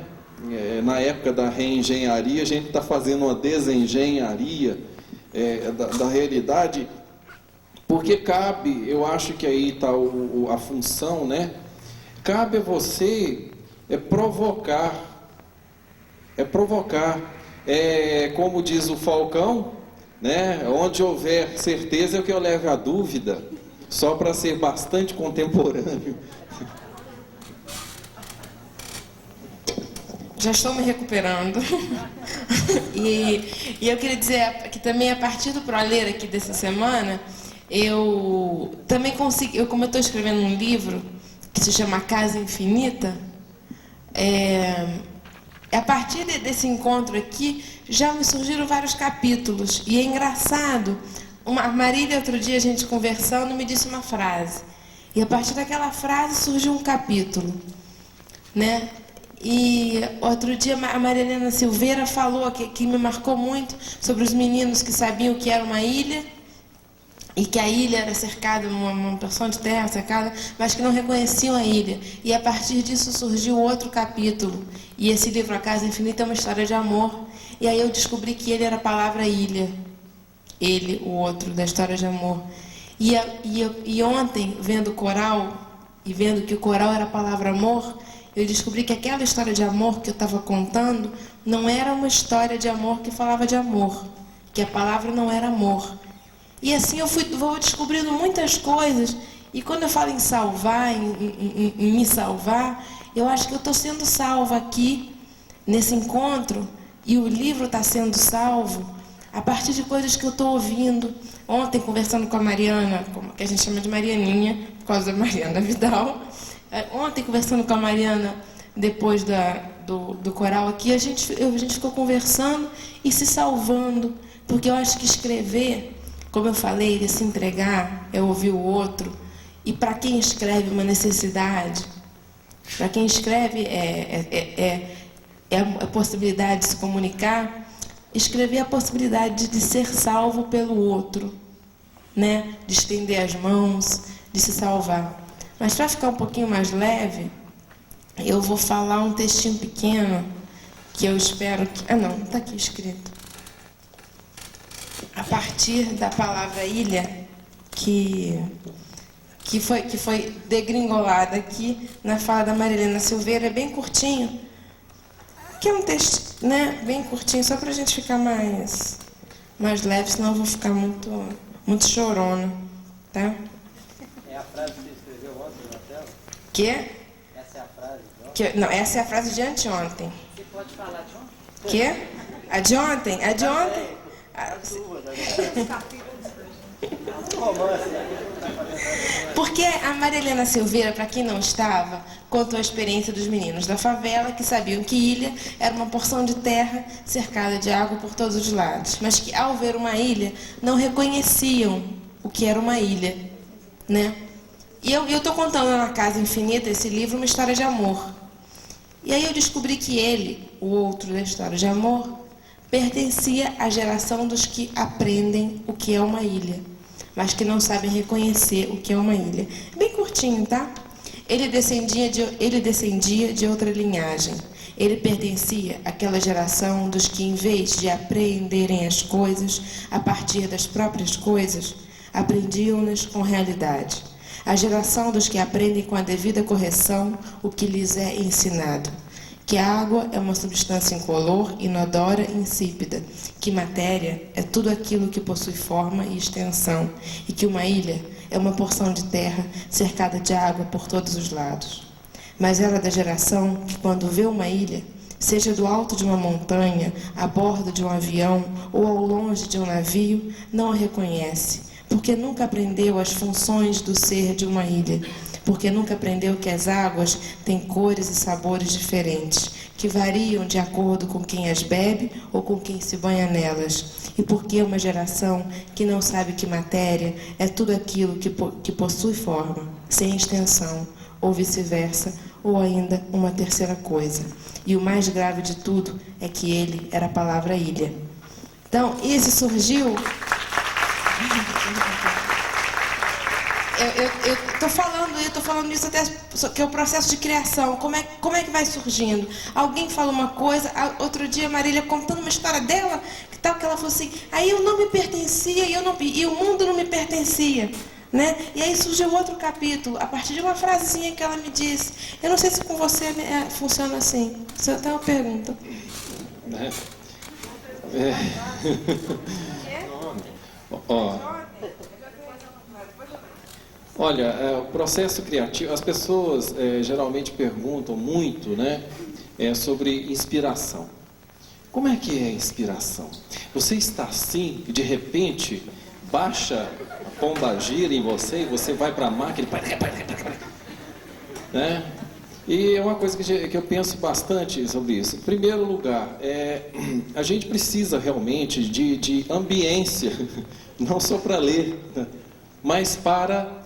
Na época da reengenharia, a gente está fazendo uma desengenharia da realidade, porque cabe, eu acho que aí está a função, né? Cabe a você provocar, como diz o Falcão, né? Onde houver certeza é o que eu leve a dúvida, só para ser bastante contemporâneo. Já estou me recuperando. E eu queria dizer que também a partir do ProLer aqui dessa semana, eu também consegui, como eu estou escrevendo um livro que se chama Casa Infinita, a partir desse encontro aqui já me surgiram vários capítulos. E é engraçado A Marília, outro dia, a gente conversando, me disse uma frase. E a partir daquela frase surgiu um capítulo, né? E outro dia a Maria Helena Silveira falou que me marcou muito sobre os meninos que sabiam que era uma ilha e que a ilha era cercada, uma porção de terra cercada, mas que não reconheciam a ilha. E a partir disso surgiu outro capítulo. E esse livro, A Casa Infinita, é uma história de amor. E aí eu descobri que ele era a palavra ilha. Ele, o outro, da história de amor. E ontem, vendo o coral, e vendo que o coral era a palavra amor, eu descobri que aquela história de amor que eu estava contando não era uma história de amor que falava de amor, que a palavra não era amor. E assim eu vou descobrindo muitas coisas, e quando eu falo em salvar, em me salvar, eu acho que eu estou sendo salva aqui, nesse encontro, e o livro está sendo salvo a partir de coisas que eu estou ouvindo. Ontem, conversando com a Mariana, que a gente chama de Marianinha, por causa da Mariana Vidal, ontem, conversando com a Mariana, depois do coral aqui, a gente ficou conversando e se salvando, porque eu acho que escrever, como eu falei, de se entregar, é ouvir o outro, e para quem escreve uma necessidade, para quem escreve é a possibilidade de se comunicar, escrever a possibilidade de ser salvo pelo outro, né? De estender as mãos, de se salvar. Mas para ficar um pouquinho mais leve, eu vou falar um textinho pequeno, que eu espero que... Ah, não, está aqui escrito. A partir da palavra ilha, que foi degringolada aqui na fala da Maria Helena Silveira, é bem curtinho, que é um texto, né, bem curtinho, só para a gente ficar mais leve, senão eu vou ficar muito chorona, tá? É a frase que você escreveu ontem na tela? Que? Essa é a frase? Não, essa é a frase de anteontem. Você pode falar de ontem? Que? A de ontem? A de ontem? Porque a Maria Helena Silveira, para quem não estava, contou a experiência dos meninos da favela que sabiam que ilha era uma porção de terra cercada de água por todos os lados, mas que ao ver uma ilha não reconheciam o que era uma ilha, né? E eu estou contando na Casa Infinita, esse livro, uma história de amor. E aí eu descobri que ele, o outro da história de amor, pertencia à geração dos que aprendem o que é uma ilha, mas que não sabem reconhecer o que é uma ilha. Bem curtinho, tá? Ele descendia de outra linhagem. Ele pertencia àquela geração dos que, em vez de apreenderem as coisas a partir das próprias coisas, aprendiam-nas com realidade. A geração dos que aprendem com a devida correção o que lhes é ensinado. Que a água é uma substância incolor, inodora e insípida, que matéria é tudo aquilo que possui forma e extensão, e que uma ilha é uma porção de terra cercada de água por todos os lados. Mas ela é da geração que, quando vê uma ilha, seja do alto de uma montanha, a bordo de um avião ou ao longe de um navio, não a reconhece, porque nunca aprendeu as funções do ser de uma ilha, porque nunca aprendeu que as águas têm cores e sabores diferentes, que variam de acordo com quem as bebe ou com quem se banha nelas, e porque é uma geração que não sabe que matéria é tudo aquilo que possui forma, sem extensão, ou vice-versa, ou ainda uma terceira coisa. E o mais grave de tudo é que ele era a palavra ilha. Então, esse surgiu... Eu estou falando isso até que é o processo de criação. Como é que vai surgindo? Alguém fala uma coisa, outro dia a Marília contando uma história dela, que ela falou assim, aí eu não me pertencia e o mundo não me pertencia, né? E aí surgiu outro capítulo, a partir de uma frasezinha que ela me disse. Eu não sei se com você funciona assim. Isso até uma pergunta. Olha, o processo criativo, as pessoas geralmente perguntam muito, né, sobre inspiração. Como é que é a inspiração? Você está assim e de repente baixa a pombagira em você e você vai para a máquina, né? E é uma coisa que eu penso bastante sobre isso. Em primeiro lugar, a gente precisa realmente de ambiência não só para ler, mas para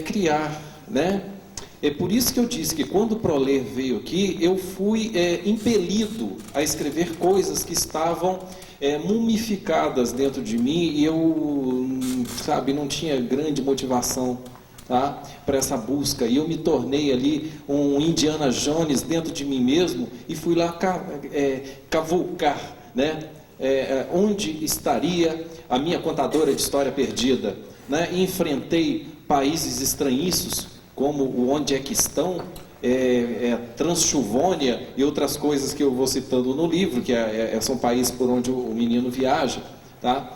criar, né? É por isso que eu disse que quando o ProLer veio aqui, eu fui impelido a escrever coisas que estavam mumificadas dentro de mim e eu, sabe, não tinha grande motivação, tá, para essa busca. E eu me tornei ali um Indiana Jones dentro de mim mesmo e fui lá cavucar, né, onde estaria a minha contadora de história perdida, né? E enfrentei países estranhiços, como o Onde é que estão, Transchuvônia e outras coisas que eu vou citando no livro, que são países por onde o menino viaja, tá?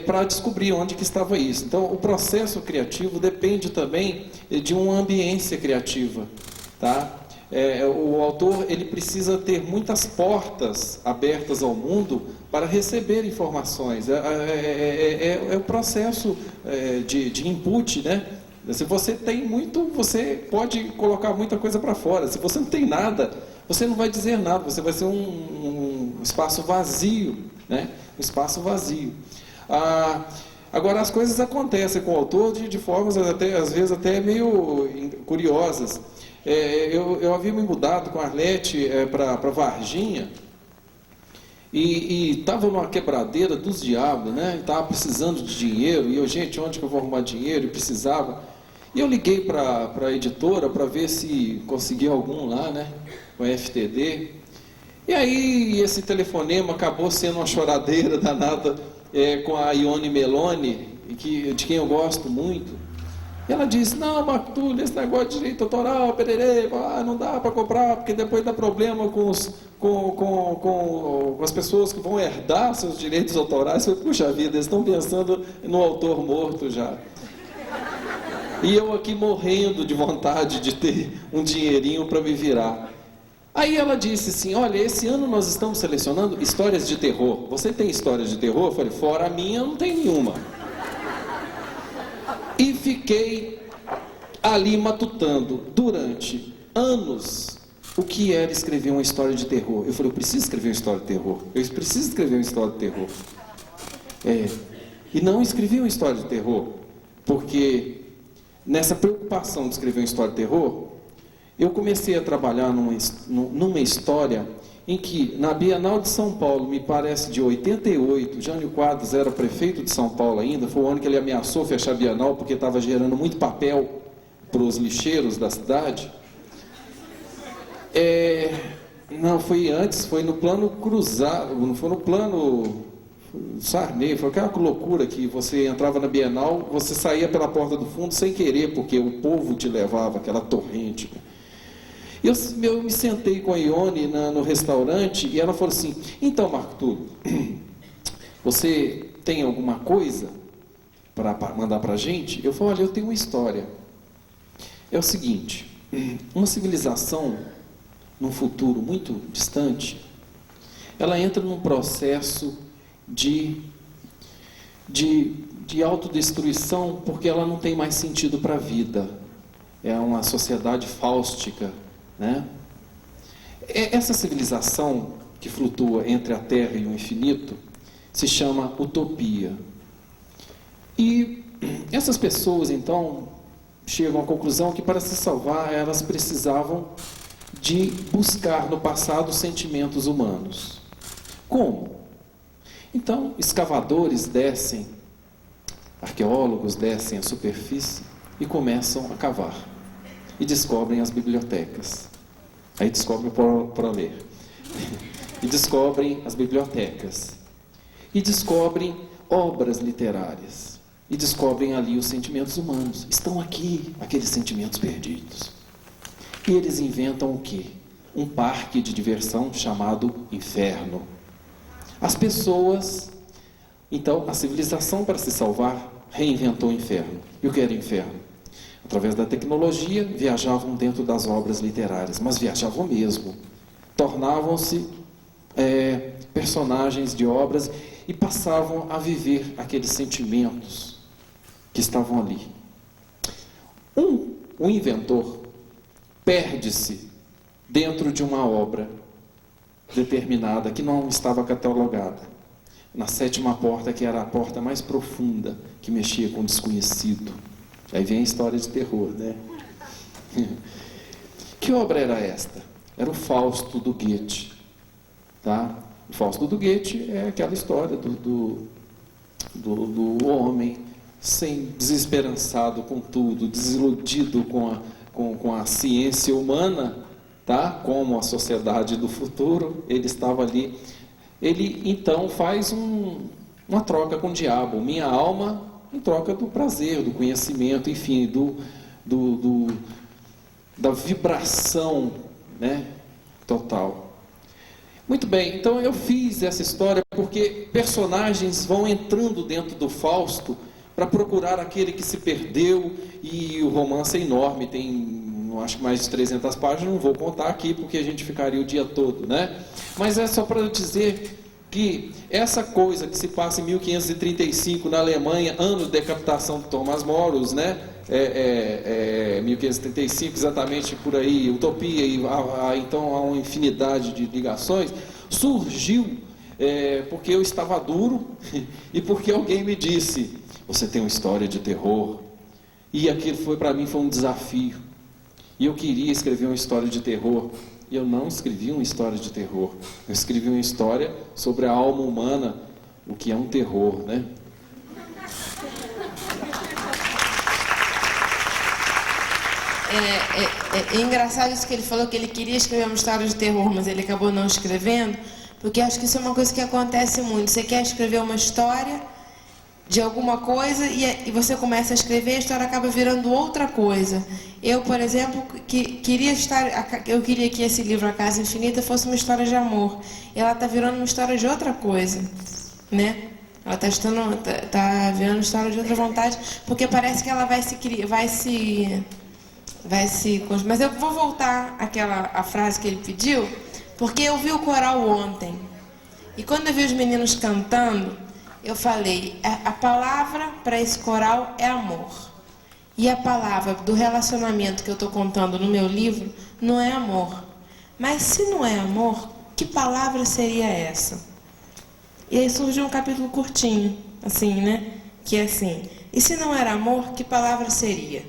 Para descobrir onde que estava isso. Então, o processo criativo depende também de uma ambiência criativa, tá? O autor ele precisa ter muitas portas abertas ao mundo para receber informações. É o processo de input, né? Se você tem muito, você pode colocar muita coisa para fora. Se você não tem nada, você não vai dizer nada. Você vai ser um espaço vazio, né? Um espaço vazio. Agora, as coisas acontecem com o autor de formas, às vezes, até meio curiosas. Eu havia me mudado com a Arlete para Varginha e estava numa quebradeira dos diabos, né? Estava precisando de dinheiro e eu, gente, onde que eu vou arrumar dinheiro? E precisava. E eu liguei para a editora para ver se conseguia algum lá, né? Com a FTD. E aí esse telefonema acabou sendo uma choradeira danada com a Ione Meloni, de quem eu gosto muito. E ela disse: não, Marco Túlio, esse negócio de direito autoral, pererê, não dá para comprar, porque depois dá problema com as pessoas que vão herdar seus direitos autorais. Eu falei: puxa vida, eles estão pensando no autor morto já. E eu aqui morrendo de vontade de ter um dinheirinho para me virar. Aí ela disse assim: olha, esse ano nós estamos selecionando histórias de terror. Você tem histórias de terror? Eu falei: fora a minha, eu não tenho nenhuma. E fiquei ali matutando durante anos o que era escrever uma história de terror. Eu falei: eu preciso escrever uma história de terror. Eu preciso escrever uma história de terror. E não escrevi uma história de terror, porque nessa preocupação de escrever uma história de terror, eu comecei a trabalhar numa história em que, na Bienal de São Paulo, me parece de 88, Jânio Quadros era prefeito de São Paulo ainda, foi o ano que ele ameaçou fechar a Bienal porque estava gerando muito papel para os lixeiros da cidade. Não, foi antes, foi no plano cruzado, não foi no plano Sarney, foi aquela loucura que você entrava na Bienal, você saía pela porta do fundo sem querer, porque o povo te levava, aquela torrente. Eu me sentei com a Ione no restaurante e ela falou assim: então, Marco Túlio, você tem alguma coisa para mandar para a gente? Eu falei: olha, eu tenho uma história. É o seguinte, uma civilização, num futuro muito distante, ela entra num processo de autodestruição porque ela não tem mais sentido para a vida. É uma sociedade fáustica, né? Essa civilização que flutua entre a Terra e o infinito se chama utopia. E essas pessoas, então, chegam à conclusão que para se salvar elas precisavam de buscar no passado sentimentos humanos. Como? Então, escavadores descem, arqueólogos descem à superfície e começam a cavar. E descobrem as bibliotecas. Aí descobrem o ProLer. E descobrem as bibliotecas. E descobrem obras literárias. E descobrem ali os sentimentos humanos. Estão aqui, aqueles sentimentos perdidos. E eles inventam o quê? Um parque de diversão chamado inferno. As pessoas, então, a civilização, para se salvar, reinventou o inferno. E o que era o inferno? Através da tecnologia, viajavam dentro das obras literárias, mas viajavam mesmo. Tornavam-se personagens de obras e passavam a viver aqueles sentimentos que estavam ali. Um inventor perde-se dentro de uma obra determinada que não estava catalogada. na sétima porta, que era a porta mais profunda, que mexia com o desconhecido. Aí vem a história de terror, né? Que obra era esta? Era o Fausto do Goethe. Tá? O Fausto do Goethe é aquela história do homem desesperançado com tudo, desiludido com a ciência humana, tá? Como a sociedade do futuro. Ele estava ali. Ele então faz uma troca com o diabo, minha alma em troca do prazer, do conhecimento, enfim, da vibração, né, total. Muito bem, então eu fiz essa história porque personagens vão entrando dentro do Fausto para procurar aquele que se perdeu, e o romance é enorme, tem, acho que mais de 300 páginas, não vou contar aqui porque a gente ficaria o dia todo, né? Mas é só para dizer que essa coisa que se passa em 1535 na Alemanha, ano de decapitação de Thomas Moros, né? 1535, exatamente por aí, utopia, e então há uma infinidade de ligações, surgiu porque eu estava duro e porque alguém me disse: você tem uma história de terror. E aquilo para mim foi um desafio. E eu queria escrever uma história de terror. E eu não escrevi uma história de terror. Eu escrevi uma história sobre a alma humana, o que é um terror, né? É engraçado isso que ele falou, que ele queria escrever uma história de terror, mas ele acabou não escrevendo, porque acho que isso é uma coisa que acontece muito. Você quer escrever uma história de alguma coisa e você começa a escrever, a história acaba virando outra coisa. Eu, por exemplo, eu queria que esse livro, A Casa Infinita, fosse uma história de amor. E ela está virando uma história de outra coisa, né? Ela está virando uma história de outra vontade, porque parece que ela vai se... Mas eu vou voltar à frase que ele pediu, porque eu vi o coral ontem. E quando eu vi os meninos cantando, eu falei, a palavra para esse coral é amor. E a palavra do relacionamento que eu estou contando no meu livro não é amor. Mas se não é amor, que palavra seria essa? E aí surgiu um capítulo curtinho, assim, né? Que é assim: e se não era amor, que palavra seria?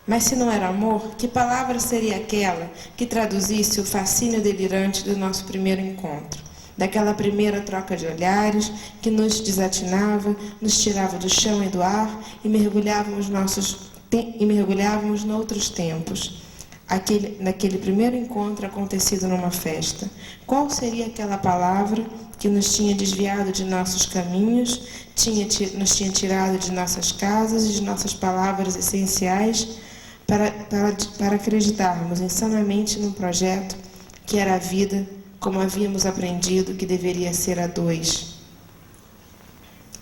Mas se não era amor, que palavra seria aquela que traduzisse o fascínio delirante do nosso primeiro encontro? Daquela primeira troca de olhares que nos desatinava, nos tirava do chão e do ar e mergulhávamos noutros tempos. Naquele primeiro encontro acontecido numa festa. Qual seria aquela palavra que nos tinha desviado de nossos caminhos, nos tinha tirado de nossas casas e de nossas palavras essenciais para acreditarmos insanamente num projeto que era a vida, como havíamos aprendido que deveria ser a dois.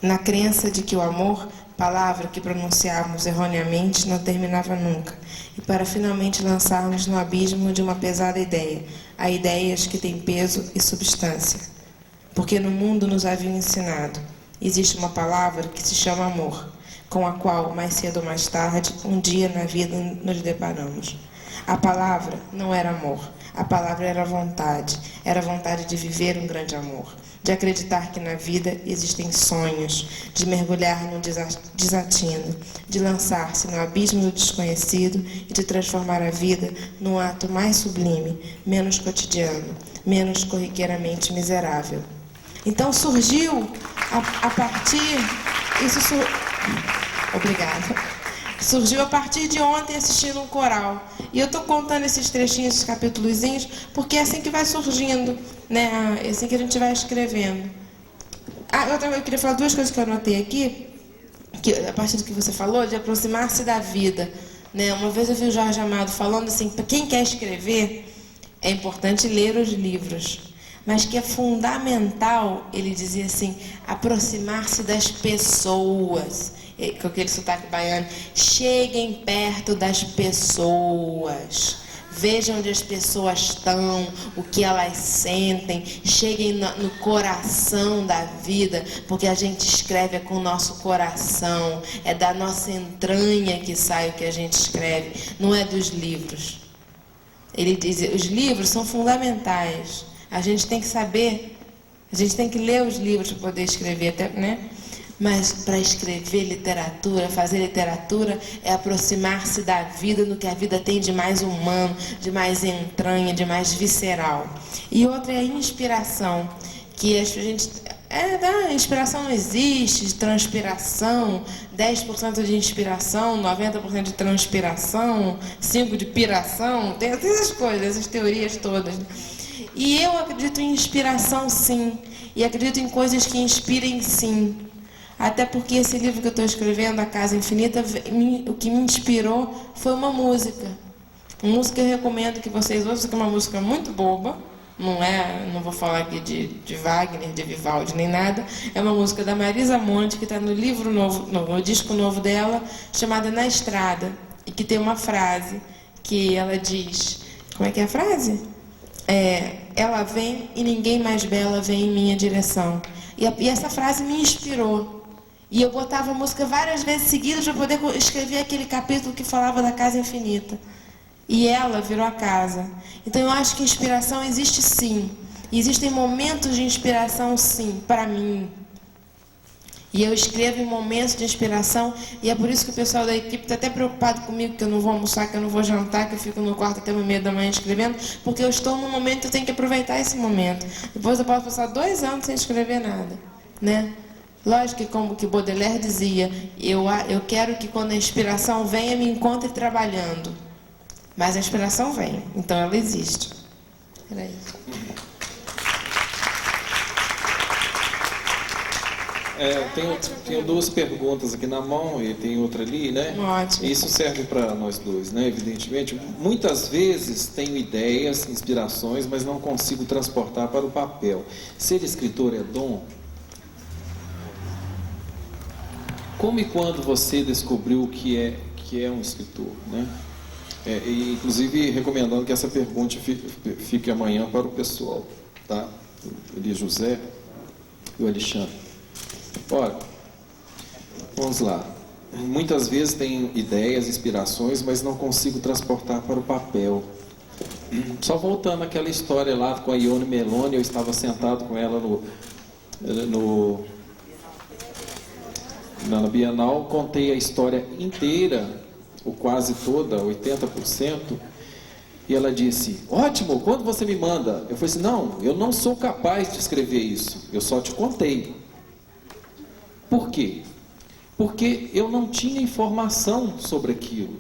Na crença de que o amor, palavra que pronunciávamos erroneamente, não terminava nunca, e para finalmente lançarmos no abismo de uma pesada ideia, a ideias que têm peso e substância. Porque no mundo nos haviam ensinado, existe uma palavra que se chama amor, com a qual, mais cedo ou mais tarde, um dia na vida nos deparamos. A palavra não era amor, a palavra era vontade de viver um grande amor, de acreditar que na vida existem sonhos, de mergulhar num desatino, de lançar-se no abismo do desconhecido e de transformar a vida num ato mais sublime, menos cotidiano, menos corriqueiramente miserável. Então surgiu a partir... Obrigada. Surgiu a partir de ontem assistindo um coral. E eu estou contando esses trechinhos, esses capítulozinhos, porque é assim que vai surgindo, né? É assim que a gente vai escrevendo. Eu queria falar duas coisas que eu anotei aqui, que, a partir do que você falou, de aproximar-se da vida. Né? Uma vez eu vi o Jorge Amado falando assim, para quem quer escrever, é importante ler os livros. Mas que é fundamental, ele dizia assim, aproximar-se das pessoas. Com aquele sotaque baiano, cheguem perto das pessoas, vejam onde as pessoas estão, o que elas sentem, cheguem no coração da vida, porque a gente escreve com o nosso coração, é da nossa entranha que sai o que a gente escreve, não é dos livros. Ele diz, os livros são fundamentais, a gente tem que saber A gente tem que ler os livros para poder escrever, até, né? Mas para escrever literatura, fazer literatura, é aproximar-se da vida, no que a vida tem de mais humano, de mais entranha, de mais visceral. E outra é a inspiração, que a gente... inspiração não existe, transpiração, 10% de inspiração, 90% de transpiração, 5% de piração, tem essas coisas, essas teorias todas. E eu acredito em inspiração, sim, e acredito em coisas que inspirem, sim. Até porque esse livro que eu estou escrevendo, A Casa Infinita, o que me inspirou foi uma música. Uma música que eu recomendo que vocês ouçam, que é uma música muito boba. Não vou falar aqui de Wagner, de Vivaldi, nem nada. É uma música da Marisa Monte, que está no livro novo, no disco novo dela, chamada Na Estrada. E que tem uma frase que ela diz... Como é que é a frase? Ela vem e ninguém mais bela vem em minha direção. E essa frase me inspirou. E eu botava a música várias vezes seguidas para poder escrever aquele capítulo que falava da Casa Infinita. E ela virou a casa. Então eu acho que inspiração existe sim. E existem momentos de inspiração sim, para mim. E eu escrevo em momentos de inspiração. E é por isso que o pessoal da equipe está até preocupado comigo, que eu não vou almoçar, que eu não vou jantar, que eu fico no quarto até 1h30 escrevendo. Porque eu estou num momento que eu tenho que aproveitar esse momento. Depois eu posso passar 2 anos sem escrever nada, né? Lógico que, como que Baudelaire dizia, eu quero que quando a inspiração venha, me encontre trabalhando. Mas a inspiração vem, então ela existe. Era isso. Tenho 2 perguntas aqui na mão e tem outra ali, né? Ótimo. Isso serve para nós dois, né? Evidentemente. Muitas vezes tenho ideias, inspirações, mas não consigo transportar para o papel. Ser escritor é dom? Como e quando você descobriu que é um escritor, né? E, inclusive, recomendando que essa pergunta fique amanhã para o pessoal, tá? Eli José e o Alexandre. Ora, vamos lá. Muitas vezes tenho ideias, inspirações, mas não consigo transportar para o papel. Só voltando àquela história lá com a Ione Meloni, eu estava sentado com ela na Bienal, contei a história inteira, ou quase toda, 80%, e ela disse, ótimo, quando você me manda? Eu falei assim, não, eu não sou capaz de escrever isso, eu só te contei. Por quê? Porque eu não tinha informação sobre aquilo.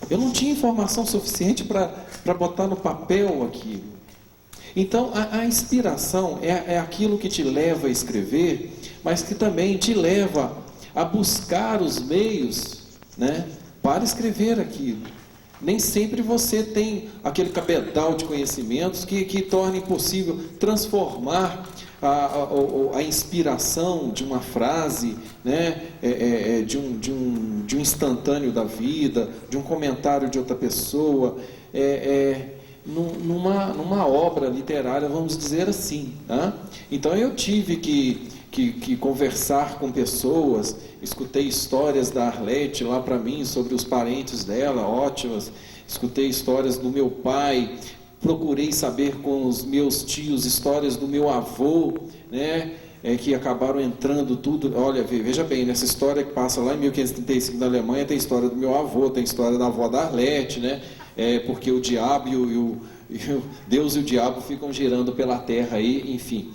Eu não tinha informação suficiente para botar no papel aquilo. Então, a inspiração é aquilo que te leva a escrever, mas que também te leva a buscar os meios, né, para escrever aquilo. Nem sempre você tem aquele cabedal de conhecimentos que torne possível transformar a inspiração de uma frase, né, de um instantâneo da vida, de um comentário de outra pessoa, numa obra literária, vamos dizer assim, tá? Então eu tive que conversar com pessoas, escutei histórias da Arlete lá para mim, sobre os parentes dela, ótimas, escutei histórias do meu pai, procurei saber com os meus tios histórias do meu avô, né, que acabaram entrando tudo. Olha, veja bem, nessa história que passa lá em 1535 na Alemanha, tem história do meu avô, tem história da avó da Arlete, né, porque o diabo Deus e o diabo ficam girando pela terra aí, enfim.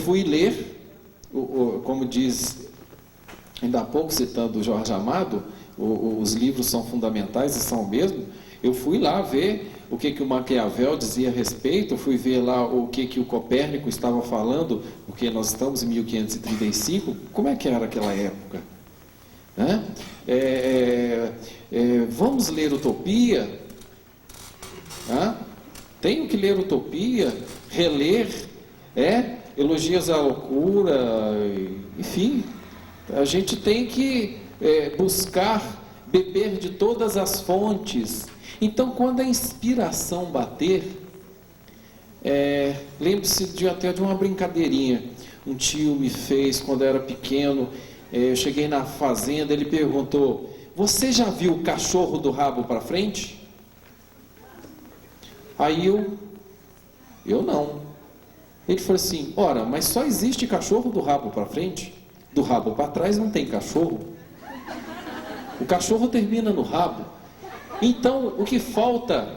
Fui ler, como diz, ainda há pouco citando o Jorge Amado, os livros são fundamentais e são mesmo. Eu fui lá ver o que o Maquiavel dizia a respeito, fui ver lá o que o Copérnico estava falando, porque nós estamos em 1535, como é que era aquela época? Né? Vamos ler Utopia? Tenho que ler Utopia, reler, Elogios à Loucura, enfim, a gente tem que buscar beber de todas as fontes. Então, quando a inspiração bater, lembre-se até de uma brincadeirinha. Um tio me fez quando eu era pequeno. Eu cheguei na fazenda, ele perguntou: você já viu o cachorro do rabo para frente? Aí Eu não. Ele falou assim, ora, mas só existe cachorro do rabo para frente, do rabo para trás não tem cachorro. O cachorro termina no rabo. Então, o que falta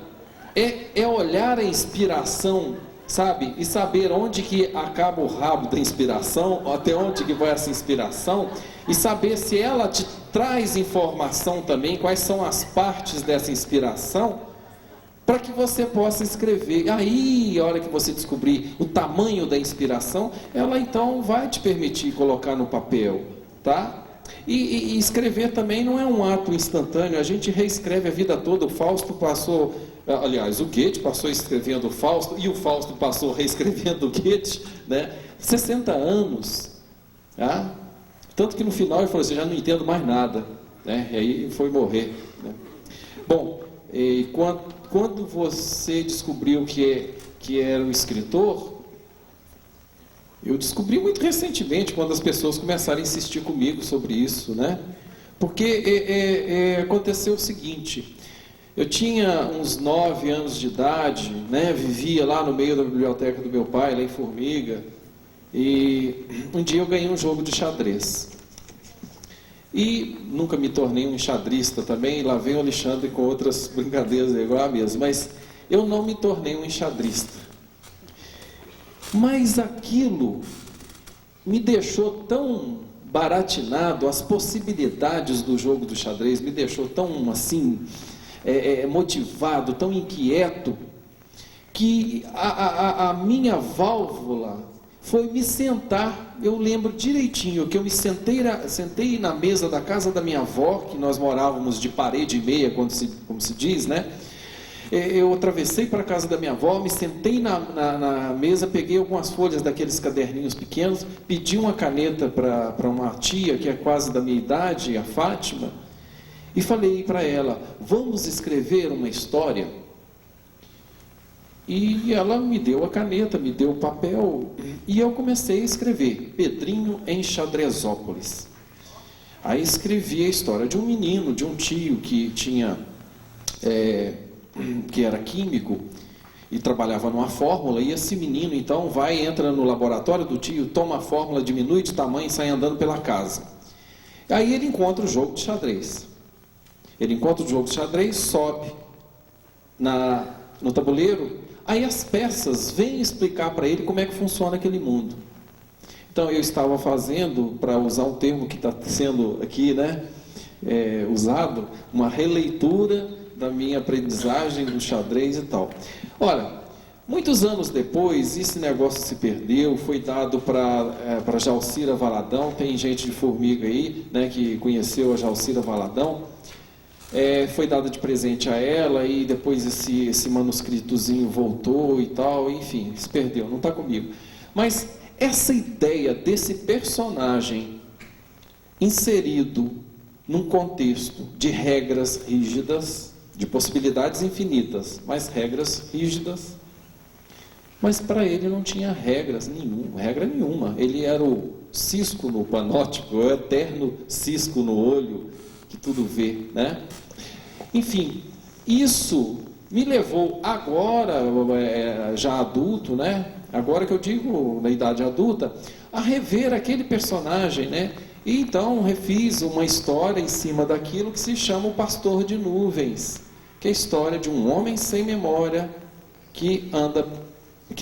é olhar a inspiração, sabe? E saber onde que acaba o rabo da inspiração, até onde que vai essa inspiração, e saber se ela te traz informação também, quais são as partes dessa inspiração, para que você possa escrever. Aí, a hora que você descobrir o tamanho da inspiração, ela então vai te permitir colocar no papel, tá? E escrever também não é um ato instantâneo, a gente reescreve a vida toda. O Fausto passou, aliás, o Goethe passou escrevendo o Fausto, e o Fausto passou reescrevendo o Goethe, né? 60 anos, tá? Tanto que no final ele falou assim, já não entendo mais nada, né? E aí foi morrer, né? Bom, e quando você descobriu que era um escritor, eu descobri muito recentemente, quando as pessoas começaram a insistir comigo sobre isso, né? Porque aconteceu o seguinte, eu tinha uns 9 anos de idade, né? Vivia lá no meio da biblioteca do meu pai, lá em Formiga, e um dia eu ganhei um jogo de xadrez. E nunca me tornei um enxadrista também, lá vem o Alexandre com outras brincadeiras igual a mesma, mas eu não me tornei um enxadrista. Mas aquilo me deixou tão baratinado, as possibilidades do jogo do xadrez me deixou tão assim, motivado, tão inquieto, que a minha válvula foi me sentar. Eu lembro direitinho que eu me sentei na mesa da casa da minha avó, que nós morávamos de parede e meia, como se diz, né? Eu atravessei para a casa da minha avó, me sentei na mesa, peguei algumas folhas daqueles caderninhos pequenos, pedi uma caneta para uma tia, que é quase da minha idade, a Fátima, e falei para ela, vamos escrever uma história? E ela me deu a caneta, me deu o papel, e eu comecei a escrever, Pedrinho em Xadrezópolis. Aí escrevi a história de um menino, de um tio que tinha... que era químico e trabalhava numa fórmula, e esse menino então entra no laboratório do tio, toma a fórmula, diminui de tamanho e sai andando pela casa. Aí ele encontra o jogo de xadrez. Ele encontra o jogo de xadrez, sobe no tabuleiro, aí as peças vêm explicar para ele como é que funciona aquele mundo. Então eu estava fazendo, para usar um termo que está sendo aqui, né, usado, uma releitura da minha aprendizagem do xadrez e tal. Ora, muitos anos depois, esse negócio se perdeu, foi dado para Jalcira Valadão. Tem gente de Formiga aí, né, que conheceu a Jalcira Valadão. Foi dado de presente a ela, e depois esse manuscritozinho voltou e tal, enfim, se perdeu, não está comigo. Mas essa ideia desse personagem inserido num contexto de regras rígidas, de possibilidades infinitas, mas regras rígidas. Mas para ele não tinha regra nenhuma. Ele era o cisco no panóptico, o eterno cisco no olho, que tudo vê, né? Enfim, isso me levou agora, já adulto, né? Agora que eu digo na idade adulta, a rever aquele personagem, né? E então refiz uma história em cima daquilo que se chama O Pastor de Nuvens, que é a história de um homem sem memória que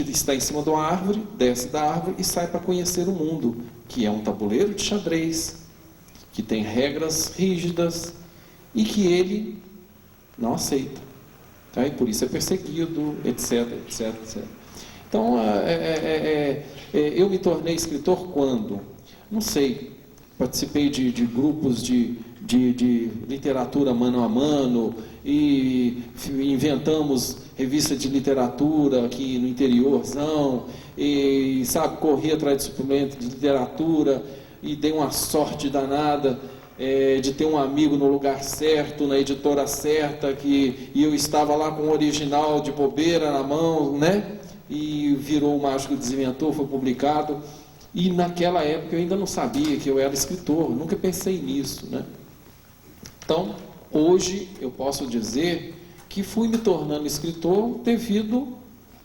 está em cima de uma árvore, desce da árvore e sai para conhecer o mundo, que é um tabuleiro de xadrez, que tem regras rígidas e que ele não aceita, tá? E por isso é perseguido, etc, etc, etc. Então, eu me tornei escritor quando? Não sei. Participei de grupos de literatura mano a mano, e inventamos revista de literatura aqui no interiorzão, e corri atrás de suplemento de literatura, e dei uma sorte danada de ter um amigo no lugar certo, na editora certa, e eu estava lá com o original de bobeira na mão, né? E virou O Mágico Desinventor, foi publicado. E naquela época eu ainda não sabia que eu era escritor, nunca pensei nisso, né? Então, hoje eu posso dizer que fui me tornando escritor devido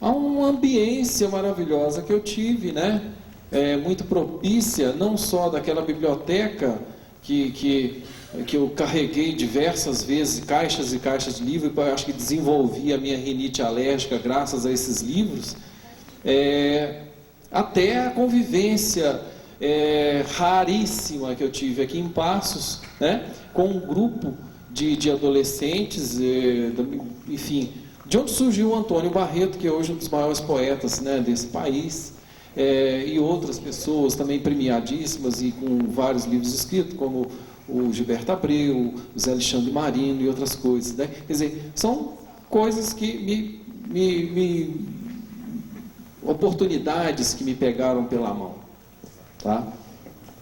a uma ambiência maravilhosa que eu tive, né? Muito propícia, não só daquela biblioteca que eu carreguei diversas vezes, caixas e caixas de livros, eu acho que desenvolvi a minha rinite alérgica graças a esses livros, até a convivência raríssima que eu tive aqui em Passos, né? Com um grupo de adolescentes, enfim, de onde surgiu o Antônio Barreto, que é hoje um dos maiores poetas, né, desse país, e outras pessoas também premiadíssimas e com vários livros escritos, como o Gilberto Abreu, o Zé Alexandre Marino e outras coisas, né? Quer dizer, são coisas que oportunidades que me pegaram pela mão, tá?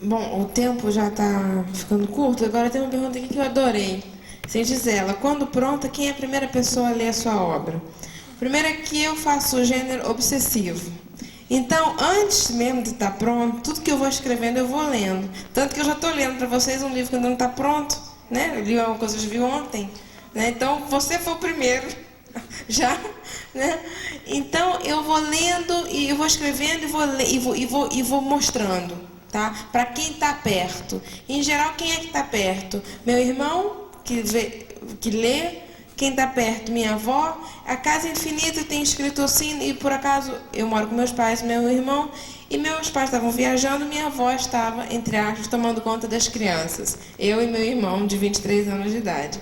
Bom, o tempo já está ficando curto, agora tem uma pergunta aqui que eu adorei. Sem dizer ela, quando pronta, quem é a primeira pessoa a ler a sua obra? Primeiro é que eu faço o gênero obsessivo. Então, antes mesmo de estar pronto, tudo que eu vou escrevendo eu vou lendo. Tanto que eu já estou lendo para vocês um livro que ainda não está pronto, né? Eu li uma coisa que eu vi ontem, né? Então, você foi o primeiro, já, né? Então, eu vou lendo e eu vou escrevendo e vou mostrando, tá? Para quem está perto. Em geral, quem é que está perto? Meu irmão, que lê. Quem está perto, minha avó. A Casa Infinita tem escrito assim, e por acaso eu moro com meus pais e meu irmão, e meus pais estavam viajando, minha avó estava, entre aspas, tomando conta das crianças. Eu e meu irmão, de 23 anos de idade.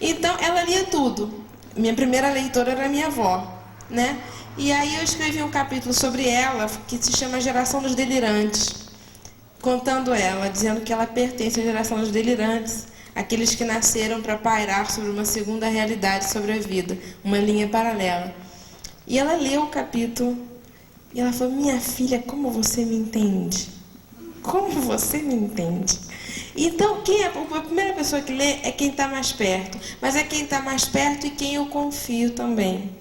Então, ela lia tudo. Minha primeira leitora era minha avó, né? E aí eu escrevi um capítulo sobre ela, que se chama Geração dos Delirantes, contando ela, dizendo que ela pertence à geração dos delirantes, aqueles que nasceram para pairar sobre uma segunda realidade sobre a vida, uma linha paralela. E ela leu o capítulo e ela falou: minha filha, como você me entende? Como você me entende? Então, a primeira pessoa que lê é quem está mais perto, mas é quem está mais perto e quem eu confio também,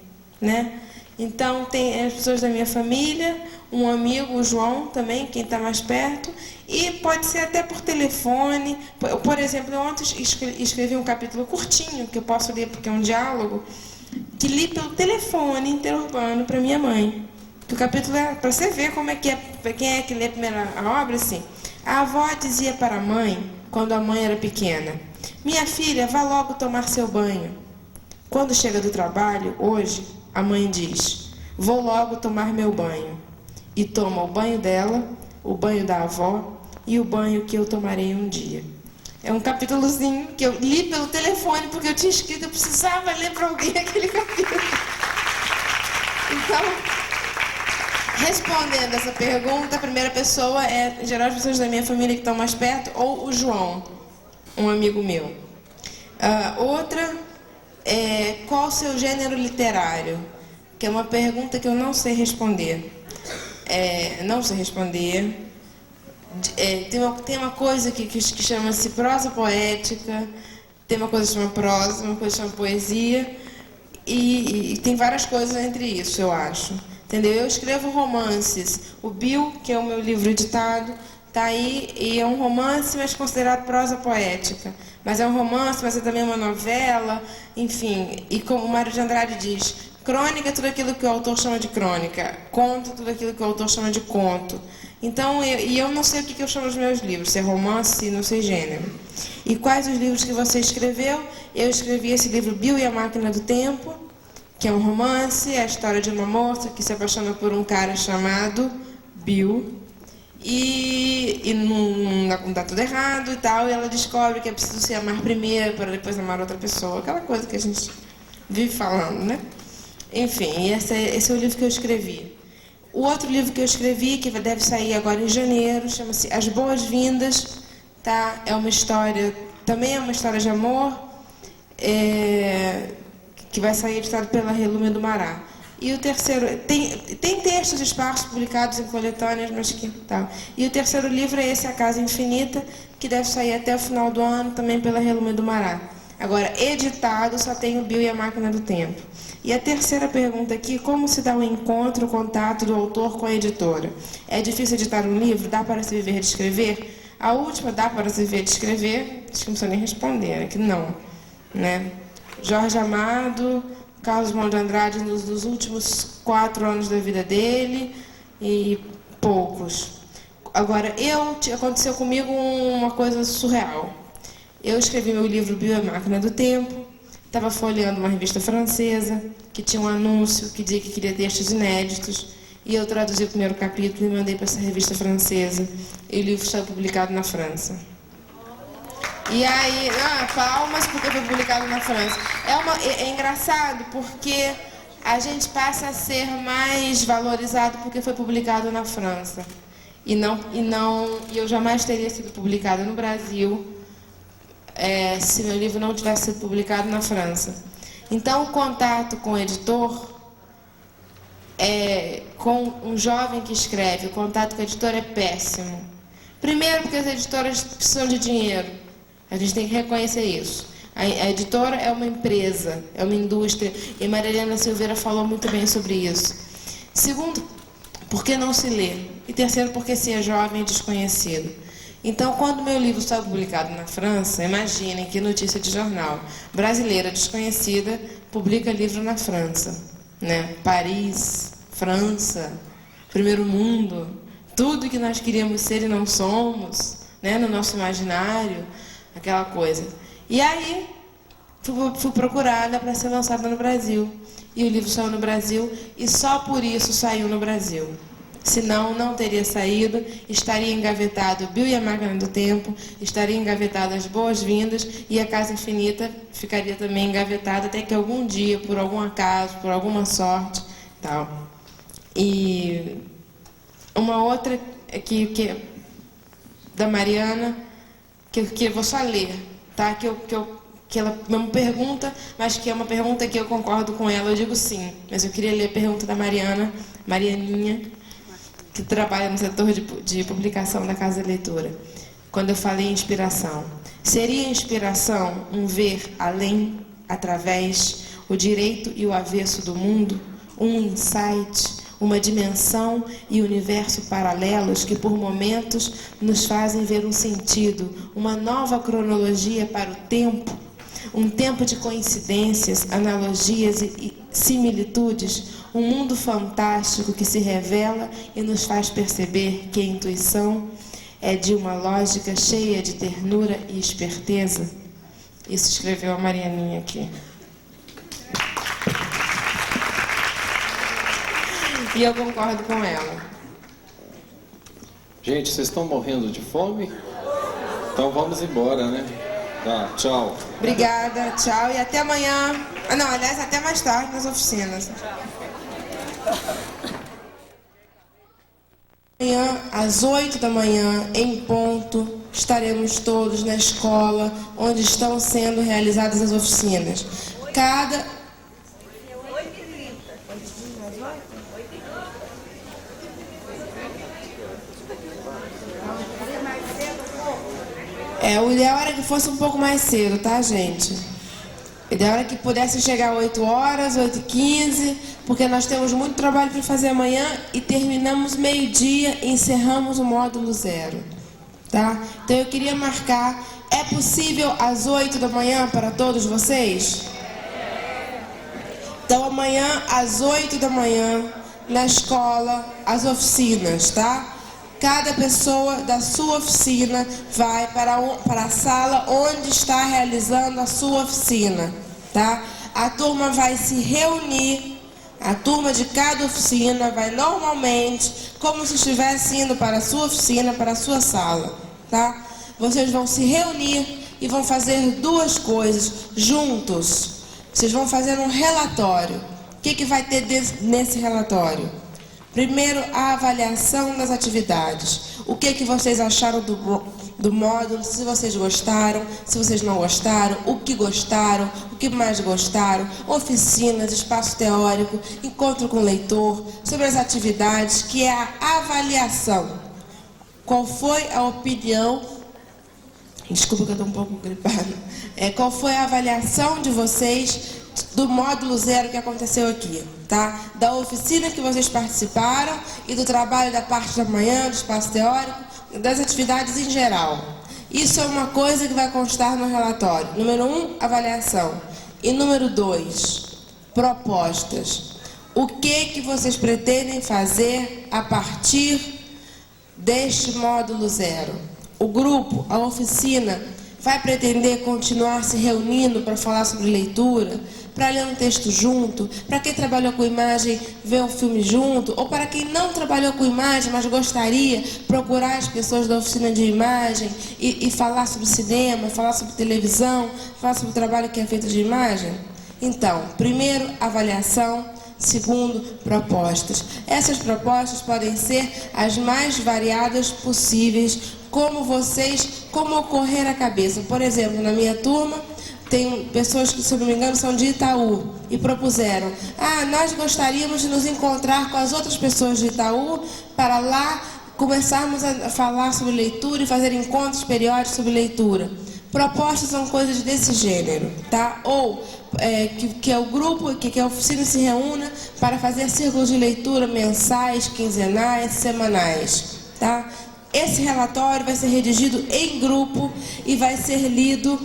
né? Então, tem as pessoas da minha família, um amigo, o João, também, quem está mais perto, e pode ser até por telefone. Por exemplo, eu ontem escrevi um capítulo curtinho, que eu posso ler porque é um diálogo, que li pelo telefone interurbano para minha mãe. O capítulo é para você ver como é que é, quem é que lê a obra, assim. A avó dizia para a mãe, quando a mãe era pequena: minha filha, vá logo tomar seu banho. Quando chega do trabalho, hoje, a mãe diz: vou logo tomar meu banho. E toma o banho dela, o banho da avó e o banho que eu tomarei um dia. É um capítulozinho que eu li pelo telefone, porque eu tinha escrito, eu precisava ler para alguém aquele capítulo. Então, respondendo essa pergunta, a primeira pessoa é, em geral, as pessoas da minha família que estão mais perto, ou o João, um amigo meu. Outra é: qual o seu gênero literário? Que é uma pergunta que eu não sei responder. Não sei responder. Tem uma coisa que chama-se prosa poética, tem uma coisa que chama prosa, uma coisa que chama poesia, e tem várias coisas entre isso, eu acho. Entendeu? Eu escrevo romances. O Bill, que é o meu livro editado, está aí, e é um romance, mas considerado prosa poética. Mas é um romance, mas é também uma novela, enfim. E como o Mário de Andrade diz, crônica é tudo aquilo que o autor chama de crônica, conto é tudo aquilo que o autor chama de conto. Então, eu não sei o que eu chamo os meus livros, se é romance, não sei gênero. E quais os livros que você escreveu? Eu escrevi esse livro Bill e a Máquina do Tempo, que é um romance, é a história de uma moça que se apaixona por um cara chamado Bill, e não dá tudo errado e tal, e ela descobre que é preciso se amar primeiro para depois amar outra pessoa, aquela coisa que a gente vive falando, né? Enfim, esse é o livro que eu escrevi. O outro livro que eu escrevi, que deve sair agora em janeiro, chama-se As Boas-Vindas, tá? É uma história, também é uma história de amor, que vai sair editado pela Relume do Mará. E o terceiro, tem textos esparsos publicados em coletâneas, mas que tal. E o terceiro livro é esse, A Casa Infinita, que deve sair até o final do ano, também pela Relume do Mará. Agora, editado, só tem o Bill e a Máquina do Tempo. E a terceira pergunta aqui: como se dá o encontro, o contato do autor com a editora? É difícil editar um livro? Dá para se viver de escrever? A última, dá para se viver de escrever? Acho que não precisa nem responder, que não, né? Jorge Amado Carlos Drummond de Andrade nos últimos 4 anos da vida dele e poucos. Agora, aconteceu comigo uma coisa surreal. Eu escrevi meu livro Bio e Máquina do Tempo, estava folheando uma revista francesa que tinha um anúncio que dizia que queria textos inéditos, e eu traduzi o primeiro capítulo e mandei para essa revista francesa, e o livro está publicado na França. E aí, palmas porque foi publicado na França. É engraçado porque a gente passa a ser mais valorizado porque foi publicado na França. E eu jamais teria sido publicado no Brasil se meu livro não tivesse sido publicado na França. Então, o contato com o editor, com um jovem que escreve, o contato com o editor é péssimo. Primeiro porque as editoras precisam de dinheiro. A gente tem que reconhecer isso. A editora é uma empresa, é uma indústria, e Maria Helena Silveira falou muito bem sobre isso. Segundo, porque não se lê. E terceiro, porque se é jovem e desconhecido. Então, quando meu livro está publicado na França, imaginem que notícia de jornal. Brasileira desconhecida publica livro na França. Né? Paris, França, primeiro mundo, tudo que nós queríamos ser e não somos, né? No nosso imaginário. Aquela coisa. E aí, fui procurada para ser lançada no Brasil. E o livro saiu no Brasil, e só por isso saiu no Brasil. Senão, não teria saído, estaria engavetado Bio e a Máquina do Tempo, estaria engavetado As Boas-Vindas, e a Casa Infinita ficaria também engavetada, até que algum dia, por algum acaso, por alguma sorte, tal. E uma outra que da Mariana, que eu vou só ler, tá? Que ela me pergunta, mas que é uma pergunta que eu concordo com ela, eu digo sim. Mas eu queria ler a pergunta da Marianinha, que trabalha no setor de publicação da Casa da Leitura. Quando eu falei em inspiração. Seria inspiração um ver além, através, o direito e o avesso do mundo? Um insight? Uma dimensão e universo paralelos que por momentos nos fazem ver um sentido, uma nova cronologia para o tempo, um tempo de coincidências, analogias e similitudes, um mundo fantástico que se revela e nos faz perceber que a intuição é de uma lógica cheia de ternura e esperteza. Isso escreveu a Marianinha aqui. E eu concordo com ela. Gente, vocês estão morrendo de fome? Então vamos embora, né? Tá, tchau. Obrigada, tchau e até amanhã. Não, aliás, até mais tarde nas oficinas. Amanhã, às 8 da manhã, em ponto, estaremos todos na escola onde estão sendo realizadas as oficinas. O ideal era que fosse um pouco mais cedo, tá, gente? O ideal era que pudesse chegar às 8 horas, 8h15, porque nós temos muito trabalho para fazer amanhã e terminamos meio-dia e encerramos o módulo 0, tá? Então eu queria marcar, é possível às 8 da manhã para todos vocês? Então amanhã, às 8 da manhã, na escola, as oficinas, tá? Cada pessoa da sua oficina vai para a sala onde está realizando a sua oficina, tá? A turma vai se reunir, a turma de cada oficina vai normalmente, como se estivesse indo para a sua oficina, para a sua sala, tá? Vocês vão se reunir e vão fazer 2 coisas juntos. Vocês vão fazer um relatório. O que vai ter nesse relatório? Primeiro, a avaliação das atividades. O que vocês acharam do módulo, se vocês gostaram, se vocês não gostaram, o que mais gostaram, oficinas, espaço teórico, encontro com o leitor, sobre as atividades, que é a avaliação. Qual foi a opinião, desculpa que eu estou um pouco gripada, qual foi a avaliação de vocês do módulo 0 que aconteceu aqui, tá? Da oficina que vocês participaram e do trabalho da parte da manhã, do espaço teórico, das atividades em geral. Isso é uma coisa que vai constar no relatório. Número 1, avaliação. E número 2, propostas. O que vocês pretendem fazer a partir deste módulo 0? O grupo, a oficina, vai pretender continuar se reunindo para falar sobre leitura, para ler um texto junto, para quem trabalhou com imagem ver um filme junto, ou para quem não trabalhou com imagem, mas gostaria procurar as pessoas da oficina de imagem e falar sobre cinema, falar sobre televisão, falar sobre o trabalho que é feito de imagem? Então, primeiro, avaliação. Segundo, propostas. Essas propostas podem ser as mais variadas possíveis, como ocorrer à cabeça. Por exemplo, na minha turma, tem pessoas que, se eu não me engano, são de Itaú e propuseram: nós gostaríamos de nos encontrar com as outras pessoas de Itaú para lá começarmos a falar sobre leitura e fazer encontros periódicos sobre leitura. Propostas são coisas desse gênero, tá? Ou que é o grupo, que a oficina se reúna para fazer círculos de leitura mensais, quinzenais, semanais, tá? Esse relatório vai ser redigido em grupo e vai ser lido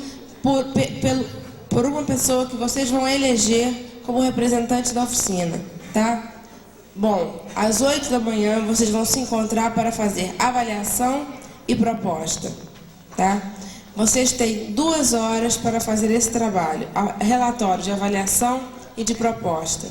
por uma pessoa que vocês vão eleger como representante da oficina, tá? Bom, às 8 da manhã vocês vão se encontrar para fazer avaliação e proposta, tá? Vocês têm 2 horas para fazer esse trabalho, relatório de avaliação e de proposta.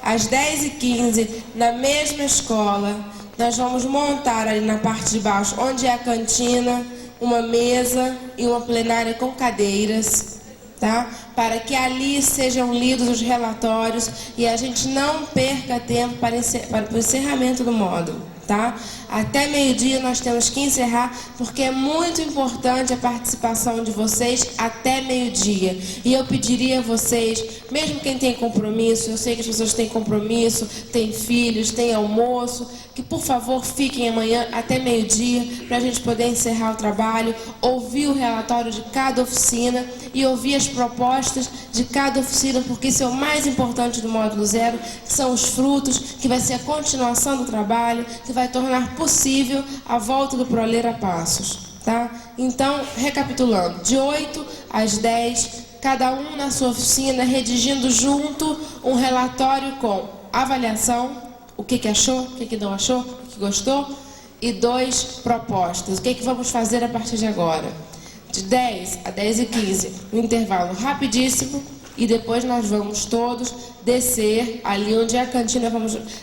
Às 10h15, na mesma escola, nós vamos montar ali na parte de baixo, onde é a cantina, uma mesa e uma plenária com cadeiras, tá? Para que ali sejam lidos os relatórios e a gente não perca tempo para o encerramento do módulo, tá? Até meio-dia nós temos que encerrar, porque é muito importante a participação de vocês até meio-dia. E eu pediria a vocês, mesmo quem tem compromisso, eu sei que as pessoas têm compromisso, têm filhos, têm almoço, que por favor fiquem amanhã até meio-dia para a gente poder encerrar o trabalho, ouvir o relatório de cada oficina e ouvir as propostas de cada oficina, porque isso é o mais importante do módulo 0, que são os frutos, que vai ser a continuação do trabalho, que vai tornar possível a volta do ProLer a passos, tá? Então, recapitulando, de 8 às 10, cada um na sua oficina, redigindo junto um relatório com avaliação, o que achou, o que não achou, o que gostou, e 2 propostas, o que vamos fazer a partir de agora. De 10 a 10h15, um intervalo rapidíssimo, e depois nós vamos todos descer ali onde é a cantina,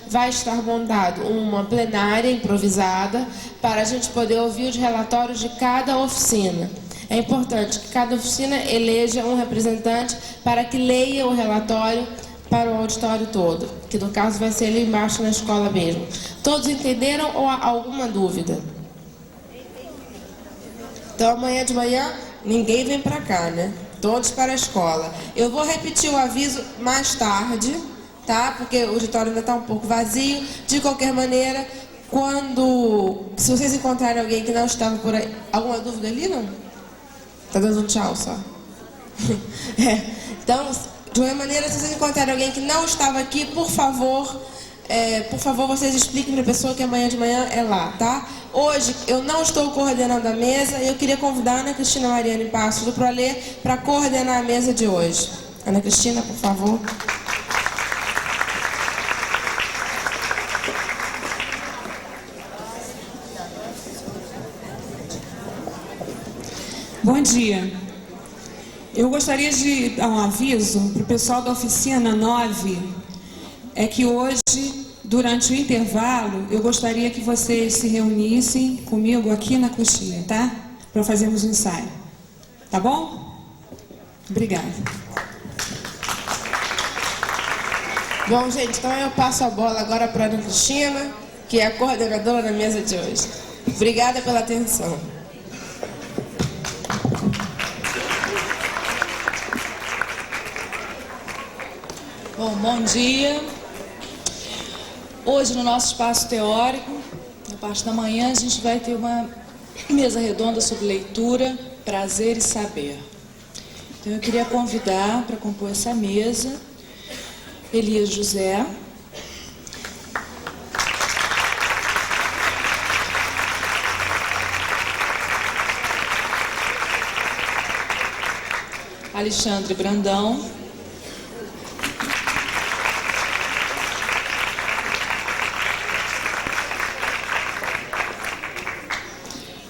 vai estar montado uma plenária improvisada para a gente poder ouvir os relatórios de cada oficina. É importante que cada oficina eleja um representante para que leia o relatório para o auditório todo, que no caso vai ser ali embaixo na escola mesmo. Todos entenderam ou há alguma dúvida? Então amanhã de manhã ninguém vem para cá, né? Todos para a escola. Eu vou repetir o aviso mais tarde, tá? Porque o auditório ainda está um pouco vazio. De qualquer maneira, se vocês encontrarem alguém que não estava por aí... Alguma dúvida ali, não? Tá dando um tchau só. Então, de qualquer maneira, se vocês encontrarem alguém que não estava aqui, por favor, vocês expliquem para a pessoa que amanhã de manhã é lá, tá? Hoje eu não estou coordenando a mesa e eu queria convidar a Ana Cristina Mariane Passos do ProLer para coordenar a mesa de hoje. Ana Cristina, por favor. Bom dia. Eu gostaria de dar um aviso para o pessoal da oficina 9, é que hoje, durante o intervalo, eu gostaria que vocês se reunissem comigo aqui na coxinha, tá? Para fazermos um ensaio. Tá bom? Obrigada. Bom, gente, então eu passo a bola agora para a Ana Cristina, que é a coordenadora da mesa de hoje. Obrigada pela atenção. Bom dia. Hoje, no nosso espaço teórico, na parte da manhã, a gente vai ter uma mesa redonda sobre leitura, prazer e saber. Então, eu queria convidar para compor essa mesa Elias José, Alexandre Brandão,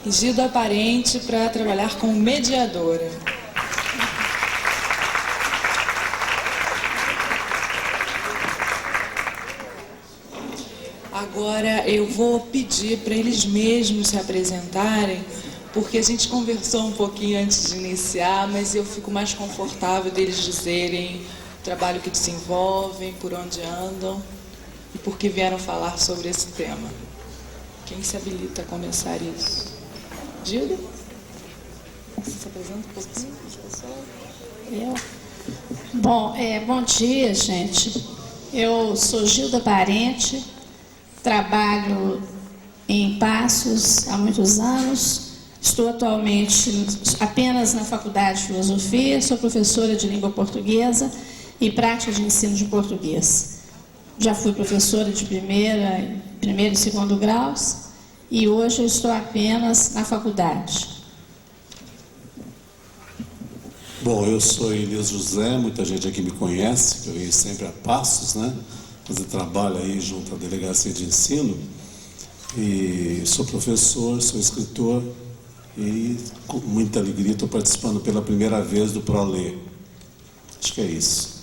e Gilda Parente para trabalhar como mediadora. Agora eu vou pedir para eles mesmos se apresentarem, porque a gente conversou um pouquinho antes de iniciar, mas eu fico mais confortável deles dizerem o trabalho que desenvolvem, por onde andam e por que vieram falar sobre esse tema. Quem se habilita a começar isso? Gilda? Você se apresenta um pouquinho, pessoal? Eu? Bom, bom dia, gente. Eu sou Gilda Parente, trabalho em Passos há muitos anos. Estou atualmente apenas na Faculdade de Filosofia, sou professora de língua portuguesa e prática de ensino de português. Já fui professora de primeiro e segundo graus e hoje eu estou apenas na faculdade. Bom, eu sou Elias José, muita gente aqui me conhece, que eu venho sempre a Passos, né? Fazer trabalho aí junto à Delegacia de Ensino. E sou professor, sou escritor e com muita alegria estou participando pela primeira vez do ProLê. Acho que é isso.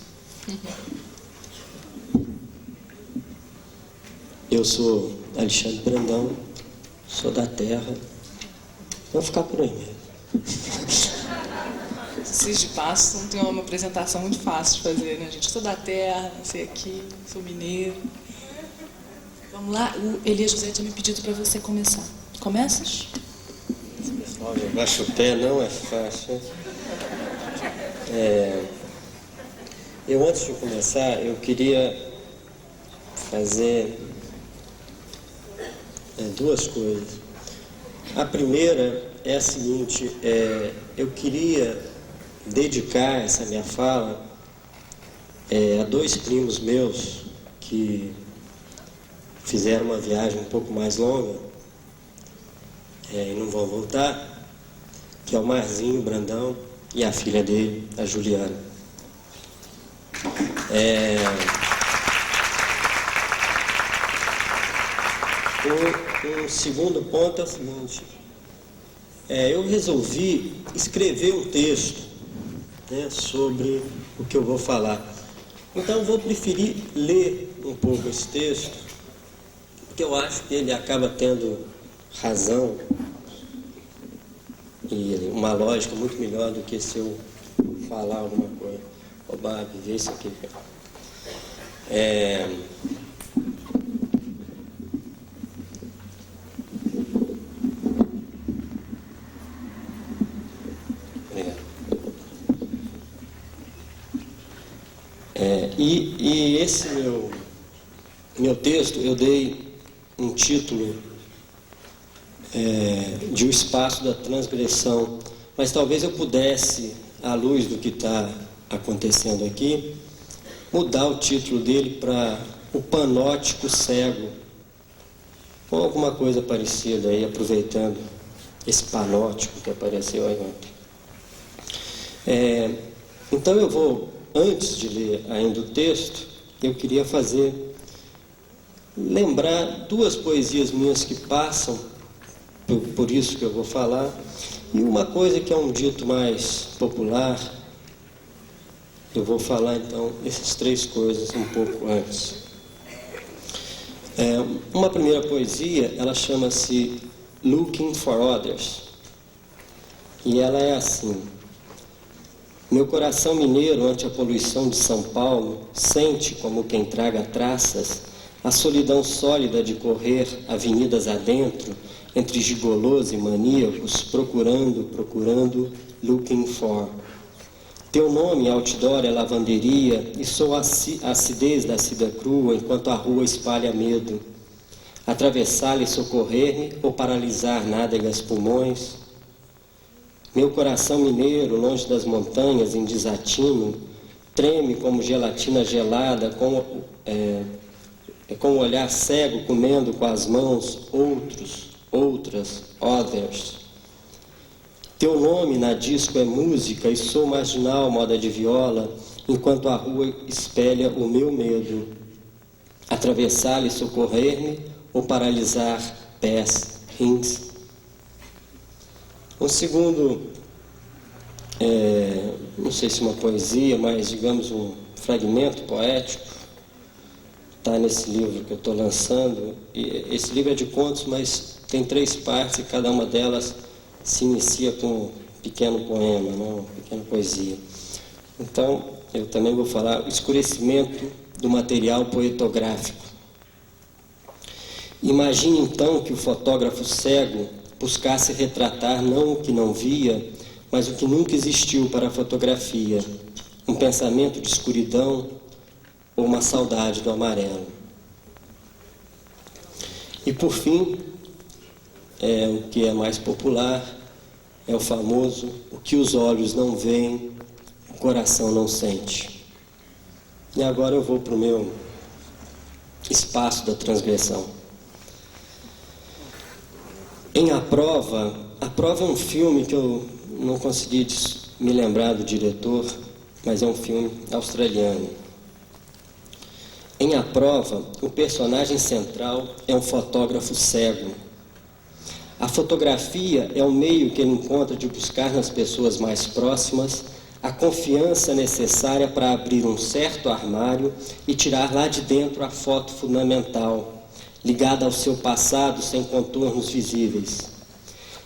Eu sou Alexandre Brandão, sou da Terra. Vou ficar por aí mesmo. Vocês de Passos não tem uma apresentação muito fácil de fazer, né, gente? Sou da Terra, nasci aqui, sou mineiro. Vamos lá, o Elias José tinha me pedido para você começar. Começas? Olha, baixo o pé não é fácil. Eu, antes de começar, eu queria fazer duas coisas. A primeira é a seguinte, eu queria dedicar essa minha fala a dois primos meus que fizeram uma viagem um pouco mais longa e não vão voltar, que é o Marzinho Brandão e a filha dele, a Juliana. O segundo ponto é o seguinte, eu resolvi escrever um texto, né, sobre o que eu vou falar. Então eu vou preferir ler um pouco esse texto, porque eu acho que ele acaba tendo razão e uma lógica muito melhor do que se eu falar alguma coisa. Ô Babi, vê isso aqui. E esse meu texto, eu dei um título de O Espaço da Transgressão, mas talvez eu pudesse, à luz do que está acontecendo aqui, mudar o título dele para O Panótico Cego, ou alguma coisa parecida aí, aproveitando esse panótico que apareceu aí ontem. Então eu vou, antes de ler ainda o texto, eu queria lembrar duas poesias minhas que passam por isso que eu vou falar, e uma coisa que é um dito mais popular. Eu vou falar então essas três coisas um pouco antes. Uma primeira poesia, ela chama-se Looking for Others, e ela é assim: meu coração mineiro ante a poluição de São Paulo sente como quem traga traças a solidão sólida de correr avenidas adentro entre gigolôs e maníacos, procurando, looking for. Teu nome, outdoor, é lavanderia e sou a acidez da sida crua enquanto a rua espalha medo. Atravessá-la e socorrer-me ou paralisar nádegas pulmões? Meu coração mineiro, longe das montanhas, em desatino, treme como gelatina gelada, com o olhar cego, comendo com as mãos outras, others. Teu nome na disco é música e sou marginal, moda de viola, enquanto a rua espelha o meu medo. Atravessá-la e socorrer-me ou paralisar pés, rins. O segundo, não sei se uma poesia, mas digamos um fragmento poético, está nesse livro que eu estou lançando. E esse livro é de contos, mas tem 3 partes e cada uma delas se inicia com um pequeno poema, né? Uma pequena poesia. Então, eu também vou falar o escurecimento do material poetográfico. Imagine então que o fotógrafo cego buscasse retratar não o que não via, mas o que nunca existiu para a fotografia, um pensamento de escuridão ou uma saudade do amarelo. E por fim, o que é mais popular, é o famoso: o que os olhos não veem, o coração não sente. E agora eu vou para o meu espaço da transgressão. Em A Prova é um filme que eu não consegui me lembrar do diretor, mas é um filme australiano. Em A Prova, o personagem central é um fotógrafo cego. A fotografia é o meio que ele encontra de buscar nas pessoas mais próximas a confiança necessária para abrir um certo armário e tirar lá de dentro a foto fundamental, ligada ao seu passado sem contornos visíveis.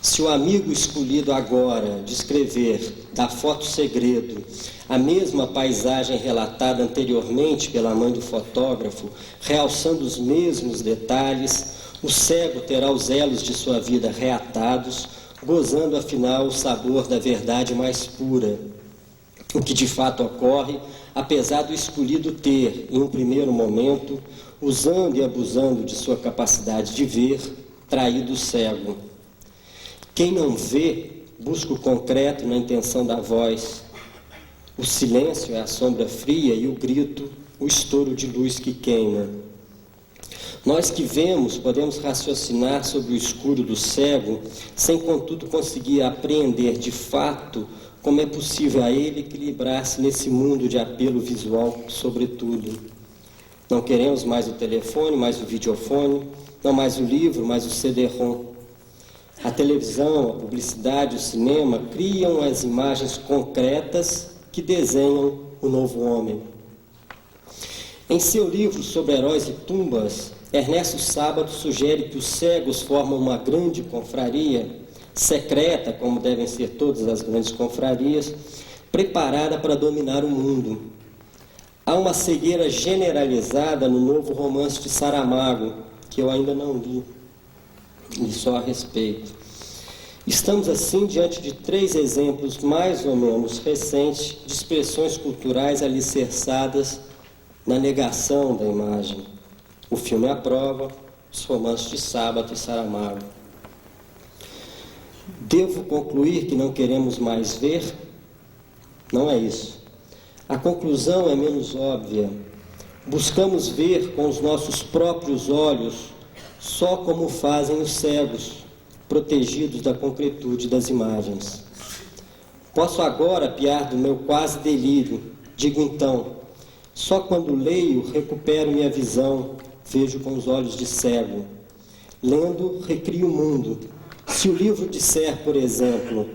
Se o amigo escolhido agora descrever da foto segredo a mesma paisagem relatada anteriormente pela mãe do fotógrafo, realçando os mesmos detalhes, o cego terá os elos de sua vida reatados, gozando afinal o sabor da verdade mais pura. O que de fato ocorre, apesar do escolhido ter, em um primeiro momento, usando e abusando de sua capacidade de ver, traído o cego. Quem não vê, busca o concreto na intenção da voz. O silêncio é a sombra fria e o grito, o estouro de luz que queima. Nós que vemos podemos raciocinar sobre o escuro do cego, sem contudo conseguir apreender de fato como é possível a ele equilibrar-se nesse mundo de apelo visual sobretudo. Não queremos mais o telefone, mais o videofone, não mais o livro, mais o CD-ROM. A televisão, a publicidade, o cinema criam as imagens concretas que desenham o novo homem. Em seu livro sobre heróis e tumbas, Ernesto Sábato sugere que os cegos formam uma grande confraria, secreta, como devem ser todas as grandes confrarias, preparada para dominar o mundo. Há uma cegueira generalizada no novo romance de Saramago, que eu ainda não li só a respeito. Estamos assim diante de 3 exemplos mais ou menos recentes de expressões culturais alicerçadas na negação da imagem. O filme A Prova, os romances de Sábato e Saramago. Devo concluir que não queremos mais ver? Não é isso. A conclusão é menos óbvia. Buscamos ver com os nossos próprios olhos só como fazem os cegos, protegidos da concretude das imagens. Posso agora apiar do meu quase delírio. Digo então, só quando leio recupero minha visão, vejo com os olhos de cego. Lendo, recrio o mundo. Se o livro disser, por exemplo,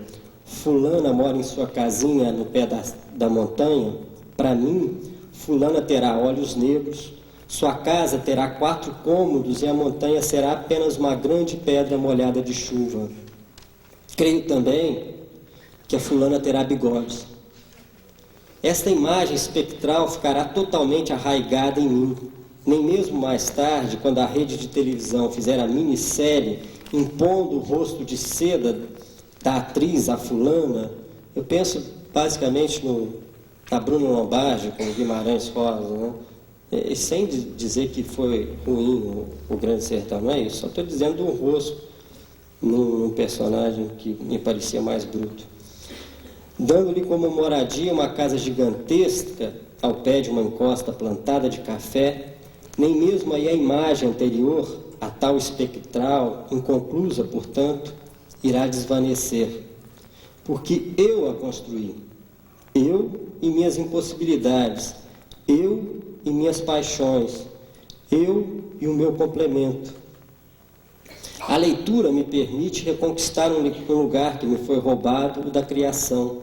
fulana mora em sua casinha no pé da montanha, para mim, fulana terá olhos negros, sua casa terá 4 cômodos e a montanha será apenas uma grande pedra molhada de chuva. Creio também que a fulana terá bigodes. Esta imagem espectral ficará totalmente arraigada em mim. Nem mesmo mais tarde, quando a rede de televisão fizer a minissérie impondo o rosto de seda da atriz, a fulana, eu penso basicamente na Bruna Lombardi com Guimarães Rosa, né? E sem dizer que foi ruim o Grande Sertão, não é isso. Só estou dizendo do rosto num personagem que me parecia mais bruto. Dando-lhe como moradia uma casa gigantesca ao pé de uma encosta plantada de café, nem mesmo aí a imagem anterior, a tal espectral, inconclusa, portanto, irá desvanecer. Porque eu a construí. Eu e minhas impossibilidades. Eu e minhas paixões. Eu e o meu complemento. A leitura me permite reconquistar um lugar que me foi roubado da criação.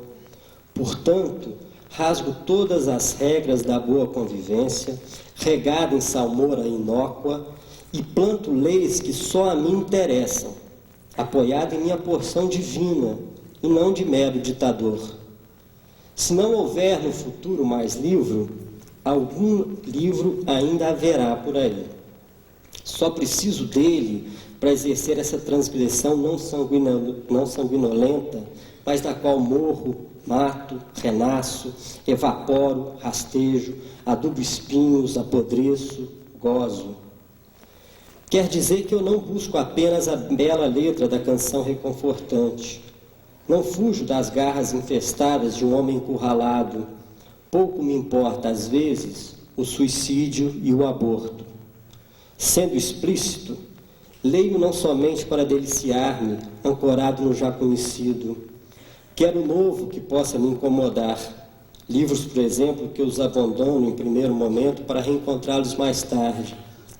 Portanto, rasgo todas as regras da boa convivência, regado em salmoura inócua, e planto leis que só a mim interessam, apoiado em minha porção divina, e não de mero ditador. Se não houver no futuro mais livro, algum livro ainda haverá por aí. Só preciso dele para exercer essa transgressão não sanguinolenta, mas da qual morro, mato, renasço, evaporo, rastejo, adubo espinhos, apodreço, gozo. Quer dizer que eu não busco apenas a bela letra da canção reconfortante. Não fujo das garras infestadas de um homem encurralado. Pouco me importa, às vezes, o suicídio e o aborto. Sendo explícito, leio não somente para deliciar-me, ancorado no já conhecido. Quero novo que possa me incomodar. Livros, por exemplo, que eu os abandono em primeiro momento para reencontrá-los mais tarde.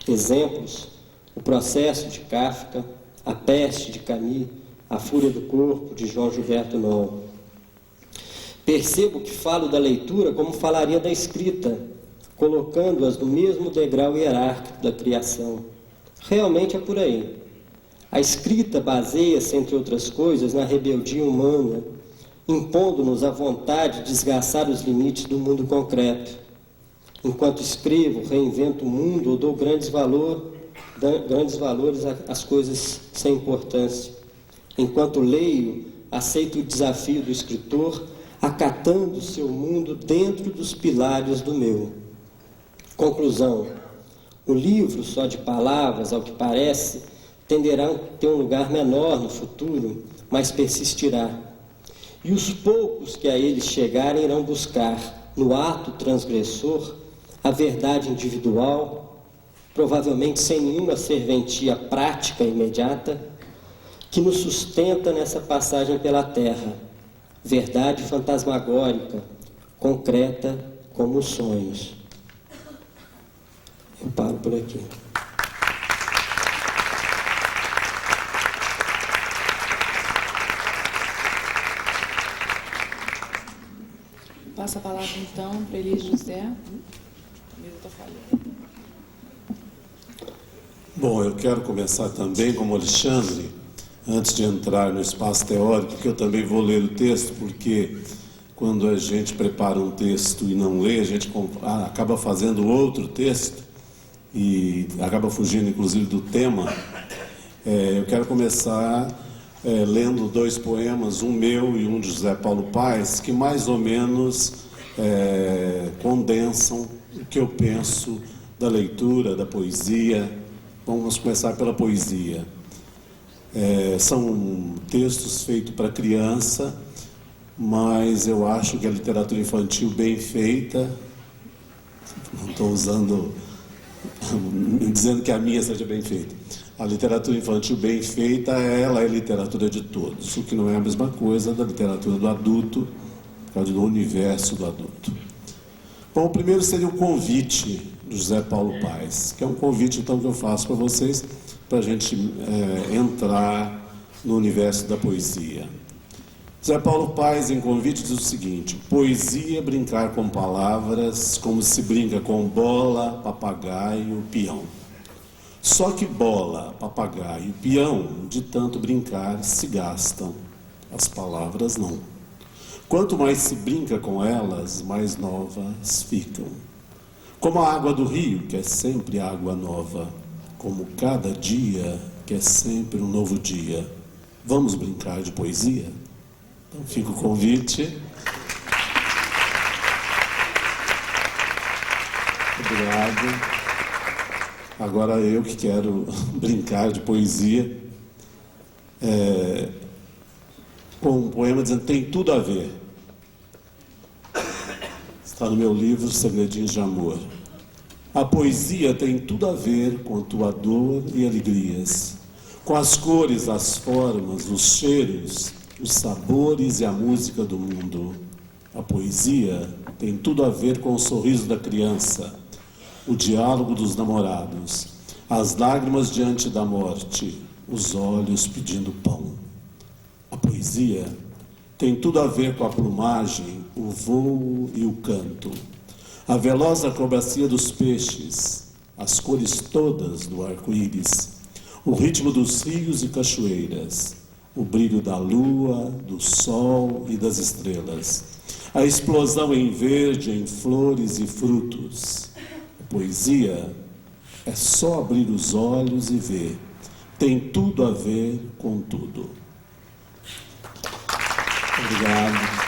Exemplos: O Processo, de Kafka, A Peste, de Camus, A Fúria do Corpo, de João Gilberto Noll. Percebo que falo da leitura como falaria da escrita, colocando-as no mesmo degrau hierárquico da criação. Realmente é por aí. A escrita baseia-se, entre outras coisas, na rebeldia humana, impondo-nos a vontade de desgastar os limites do mundo concreto. Enquanto escrevo, reinvento o mundo ou dou grandes valores às coisas sem importância. Enquanto leio, aceito o desafio do escritor, acatando seu mundo dentro dos pilares do meu. Conclusão: o livro só de palavras, ao que parece, tenderá a ter um lugar menor no futuro, mas persistirá. E os poucos que a ele chegarem irão buscar, no ato transgressor, a verdade individual, provavelmente sem nenhuma serventia prática e imediata, que nos sustenta nessa passagem pela terra. Verdade fantasmagórica, concreta como os sonhos. Eu paro por aqui. Passa a palavra, então, para Elis José. Bom, eu quero começar também, como Alexandre, antes de entrar no espaço teórico, que eu também vou ler o texto, porque quando a gente prepara um texto e não lê, a gente acaba fazendo outro texto e acaba fugindo, inclusive, do tema. Eu quero começar lendo 2 poemas, um meu e um de José Paulo Paes, que mais ou menos condensam o que eu penso da leitura, da poesia. Vamos começar pela poesia. São textos feitos para criança, mas eu acho que a literatura infantil bem feita, não estou dizendo que a minha seja bem feita, a literatura infantil bem feita, ela é literatura de todos, o que não é a mesma coisa da literatura do adulto, por causa do universo do adulto. Bom, o primeiro seria o convite do José Paulo Paes, que é um convite, então, que eu faço para vocês, para a gente entrar no universo da poesia. José Paulo Paes, em convite, diz o seguinte: poesia é brincar com palavras, como se brinca com bola, papagaio, peão. Só que bola, papagaio e peão, de tanto brincar, se gastam. As palavras não. Quanto mais se brinca com elas, mais novas ficam. Como a água do rio, que é sempre água nova. Como cada dia, que é sempre um novo dia. Vamos brincar de poesia? Então fica o convite. Obrigado. Agora eu que quero brincar de poesia, com um poema dizendo tem tudo a ver. Está no meu livro Segredinhos de Amor. A poesia tem tudo a ver com a tua dor e alegrias, com as cores, as formas, os cheiros, os sabores e a música do mundo. A poesia tem tudo a ver com o sorriso da criança, o diálogo dos namorados, as lágrimas diante da morte, os olhos pedindo pão. A poesia tem tudo a ver com a plumagem, o voo e o canto, a veloz acrobacia dos peixes, as cores todas do arco-íris, o ritmo dos rios e cachoeiras, o brilho da lua, do sol e das estrelas, a explosão em verde, em flores e frutos. A poesia é só abrir os olhos e ver. Tem tudo a ver com tudo. Obrigado.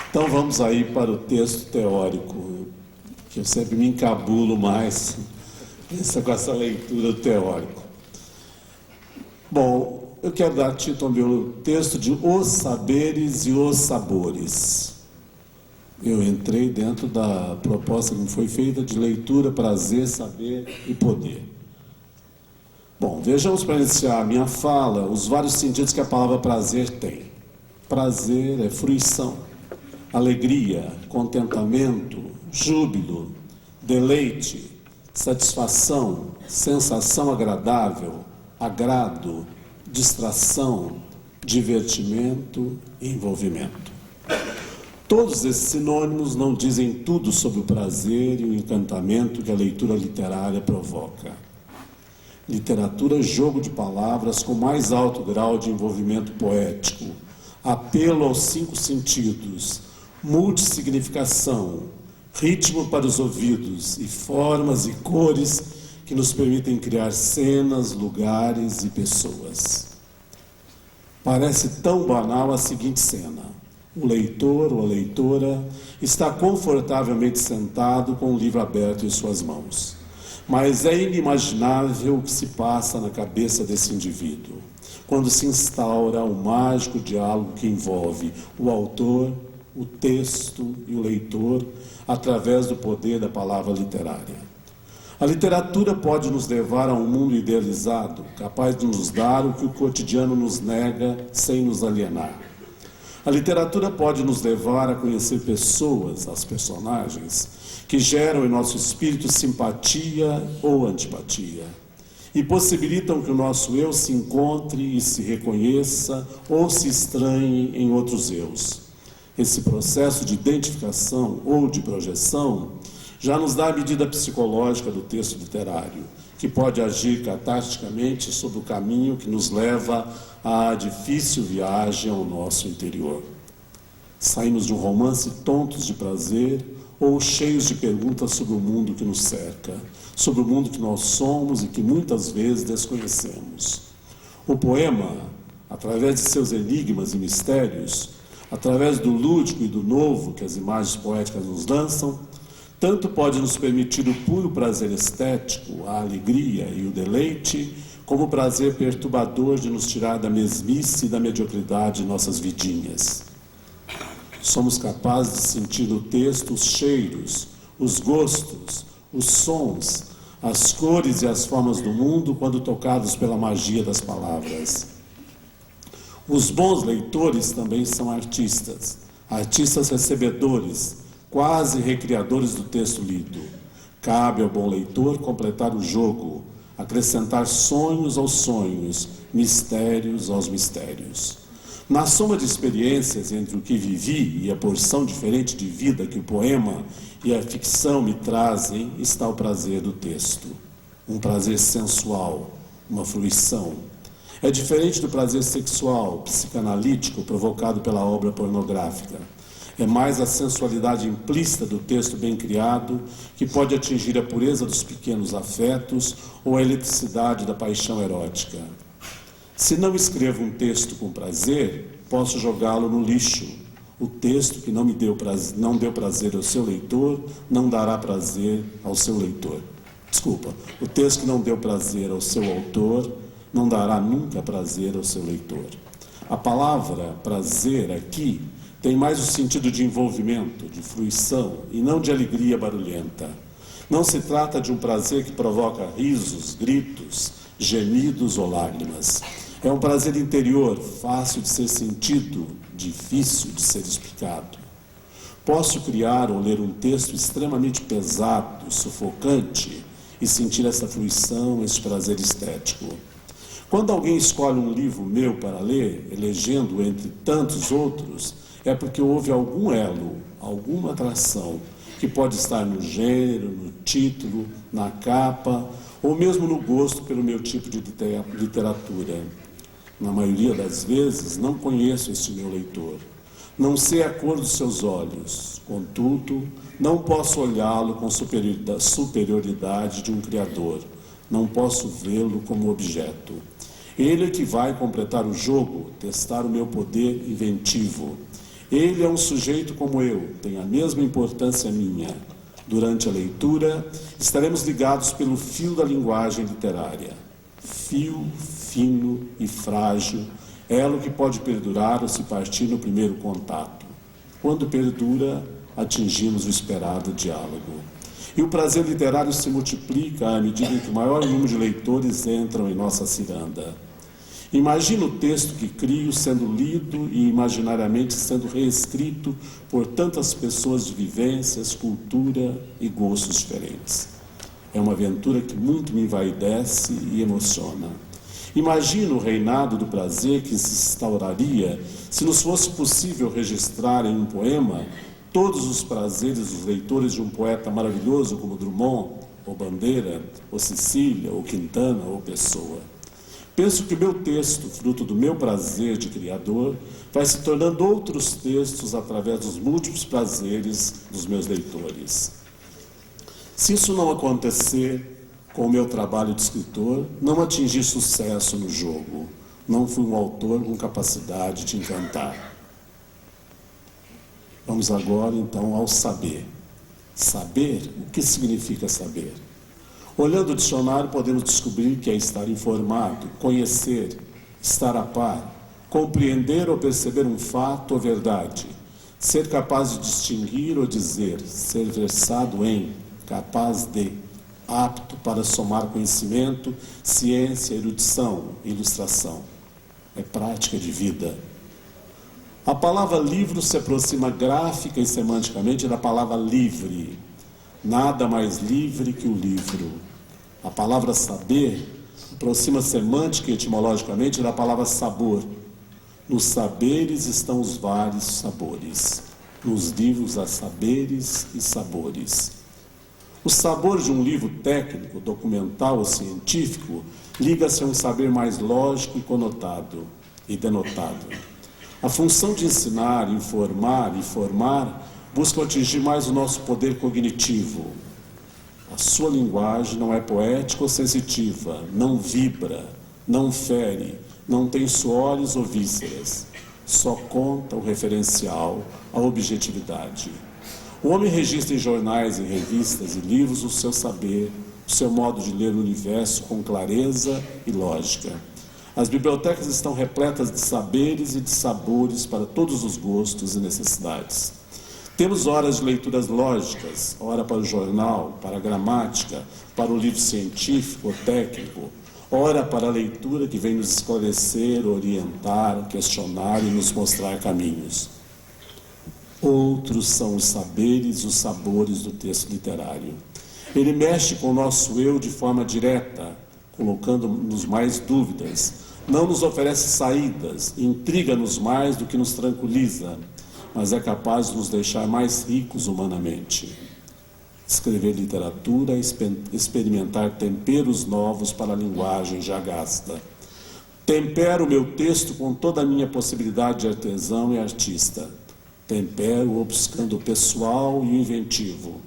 Então vamos aí para o texto teórico, que eu sempre me encabulo mais com essa leitura teórica. Bom, eu quero dar título ao meu texto de Os Saberes e os Sabores. Eu entrei dentro da proposta que me foi feita de leitura, prazer, saber e poder. Bom, vejamos para iniciar a minha fala os vários sentidos que a palavra prazer tem. Prazer é fruição, alegria, contentamento, júbilo, deleite, satisfação, sensação agradável, agrado, distração, divertimento e envolvimento. Todos esses sinônimos não dizem tudo sobre o prazer e o encantamento que a leitura literária provoca. Literatura é jogo de palavras com mais alto grau de envolvimento poético, apelo aos 5 sentidos, multissignificação, ritmo para os ouvidos e formas e cores que nos permitem criar cenas, lugares e pessoas. Parece tão banal a seguinte cena. O leitor ou a leitora está confortavelmente sentado com o livro aberto em suas mãos. Mas é inimaginável o que se passa na cabeça desse indivíduo, quando se instaura o mágico diálogo que envolve o autor, o texto e o leitor, através do poder da palavra literária. A literatura pode nos levar a um mundo idealizado, capaz de nos dar o que o cotidiano nos nega sem nos alienar. A literatura pode nos levar a conhecer pessoas, as personagens, que geram em nosso espírito simpatia ou antipatia, e possibilitam que o nosso eu se encontre e se reconheça ou se estranhe em outros eus. Esse processo de identificação ou de projeção já nos dá a medida psicológica do texto literário, que pode agir catarticamente sobre o caminho que nos leva à difícil viagem ao nosso interior. Saímos de um romance tontos de prazer ou cheios de perguntas sobre o mundo que nos cerca, sobre o mundo que nós somos e que muitas vezes desconhecemos. O poema, através de seus enigmas e mistérios, através do lúdico e do novo que as imagens poéticas nos lançam, tanto pode nos permitir o puro prazer estético, a alegria e o deleite, como o prazer perturbador de nos tirar da mesmice e da mediocridade de nossas vidinhas. Somos capazes de sentir no texto os cheiros, os gostos, os sons, as cores e as formas do mundo quando tocados pela magia das palavras. Os bons leitores também são artistas, artistas recebedores, quase recriadores do texto lido. Cabe ao bom leitor completar o jogo, acrescentar sonhos aos sonhos, mistérios aos mistérios. Na soma de experiências entre o que vivi e a porção diferente de vida que o poema e a ficção me trazem, está o prazer do texto. Um prazer sensual, uma fruição. É diferente do prazer sexual, psicanalítico, provocado pela obra pornográfica. É mais a sensualidade implícita do texto bem criado, que pode atingir a pureza dos pequenos afetos ou a eletricidade da paixão erótica. Se não escrevo um texto com prazer, posso jogá-lo no lixo. O texto que não deu prazer ao seu leitor, não dará prazer ao seu leitor. Desculpa, o texto que não deu prazer ao seu autor, não dará nunca prazer ao seu leitor. A palavra prazer aqui tem mais o sentido de envolvimento, de fruição, e não de alegria barulhenta. Não se trata de um prazer que provoca risos, gritos, gemidos ou lágrimas. É um prazer interior, fácil de ser sentido, difícil de ser explicado. Posso criar ou ler um texto extremamente pesado, sufocante, e sentir essa fruição, esse prazer estético. Quando alguém escolhe um livro meu para ler, elegendo entre tantos outros, é porque houve algum elo, alguma atração, que pode estar no gênero, no título, na capa, ou mesmo no gosto pelo meu tipo de literatura. Na maioria das vezes, não conheço este meu leitor. Não sei a cor dos seus olhos, contudo, não posso olhá-lo com superioridade de um criador. Não posso vê-lo como objeto. Ele é que vai completar o jogo, testar o meu poder inventivo. Ele é um sujeito como eu, tem a mesma importância minha. Durante a leitura, estaremos ligados pelo fio da linguagem literária. Fio fino e frágil, elo que pode perdurar ou se partir no primeiro contato. Quando perdura, atingimos o esperado diálogo. E o prazer literário se multiplica à medida em que o maior número de leitores entram em nossa ciranda. Imagina o texto que crio sendo lido e imaginariamente sendo reescrito por tantas pessoas de vivências, cultura e gostos diferentes. É uma aventura que muito me envaidece e emociona. Imagino o reinado do prazer que se instauraria se nos fosse possível registrar em um poema todos os prazeres dos leitores de um poeta maravilhoso como Drummond, ou Bandeira, ou Cecília, ou Quintana, ou Pessoa. Penso que o meu texto, fruto do meu prazer de criador, vai se tornando outros textos através dos múltiplos prazeres dos meus leitores. Se isso não acontecer com o meu trabalho de escritor, não atingi sucesso no jogo. Não fui um autor com capacidade de encantar. Vamos agora, então, ao saber. Saber, o que significa saber? Olhando o dicionário, podemos descobrir que é estar informado, conhecer, estar a par, compreender ou perceber um fato ou verdade, ser capaz de distinguir ou dizer, ser versado em, capaz de, apto para somar conhecimento, ciência, erudição, ilustração. É prática de vida. A palavra livro se aproxima gráfica e semanticamente da palavra livre. Nada mais livre que o livro. A palavra saber aproxima semântica e etimologicamente da palavra sabor. Nos saberes estão os vários sabores. Nos livros há saberes e sabores. O sabor de um livro técnico, documental ou científico liga-se a um saber mais lógico e conotado e denotado. A função de ensinar, informar e formar busca atingir mais o nosso poder cognitivo. A sua linguagem não é poética ou sensitiva, não vibra, não fere, não tem suores ou vísceras. Só conta o referencial, a objetividade. O homem registra em jornais, em revistas e livros o seu saber, o seu modo de ler o universo com clareza e lógica. As bibliotecas estão repletas de saberes e de sabores para todos os gostos e necessidades. Temos horas de leituras lógicas, hora para o jornal, para a gramática, para o livro científico ou técnico, hora para a leitura que vem nos esclarecer, orientar, questionar e nos mostrar caminhos. Outros são os saberes e os sabores do texto literário. Ele mexe com o nosso eu de forma direta, colocando-nos mais dúvidas, não nos oferece saídas, intriga-nos mais do que nos tranquiliza, mas é capaz de nos deixar mais ricos humanamente. Escrever literatura é experimentar temperos novos para a linguagem já gasta. Tempero o meu texto com toda a minha possibilidade de artesão e artista. Tempero-o buscando o pessoal e o inventivo.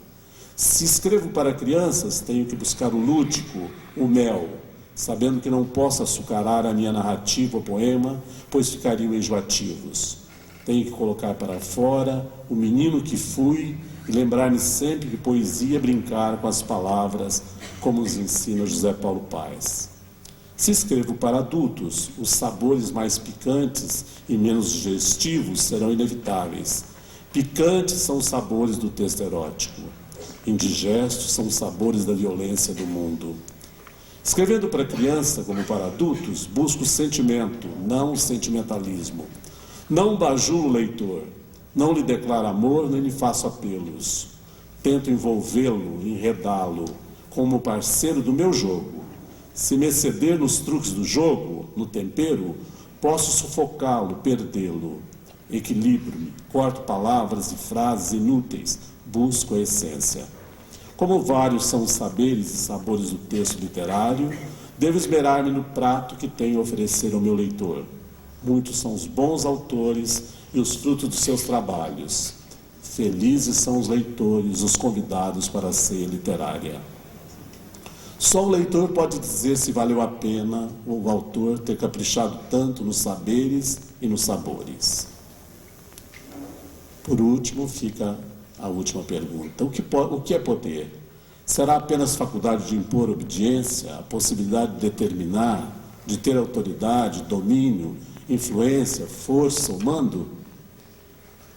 Se escrevo para crianças, tenho que buscar o lúdico, o mel, sabendo que não posso açucarar a minha narrativa ou poema, pois ficariam enjoativos. Tenho que colocar para fora o menino que fui e lembrar-me sempre que poesia é brincar com as palavras, como nos ensina José Paulo Paes. Se escrevo para adultos, os sabores mais picantes e menos digestivos serão inevitáveis. Picantes são os sabores do texto erótico. Indigestos são os sabores da violência do mundo. Escrevendo para criança como para adultos, busco o sentimento, não o sentimentalismo. Não bajulo o leitor, não lhe declaro amor, nem lhe faço apelos. Tento envolvê-lo, enredá-lo. como parceiro do meu jogo. Se me exceder nos truques do jogo, no tempero, posso sufocá-lo, perdê-lo. Equilibro-me, corto palavras e frases inúteis, busco a essência. Como vários são os saberes e sabores do texto literário, devo esmerar-me no prato que tenho a oferecer ao meu leitor. Muitos são os bons autores e os frutos dos seus trabalhos. Felizes são os leitores, os convidados para a ceia literária. Só o leitor pode dizer se valeu a pena o autor ter caprichado tanto nos saberes e nos sabores. Por último, fica a última pergunta. O que é poder? Será apenas faculdade de impor obediência, a possibilidade de determinar, de ter autoridade, domínio, influência, força ou mando?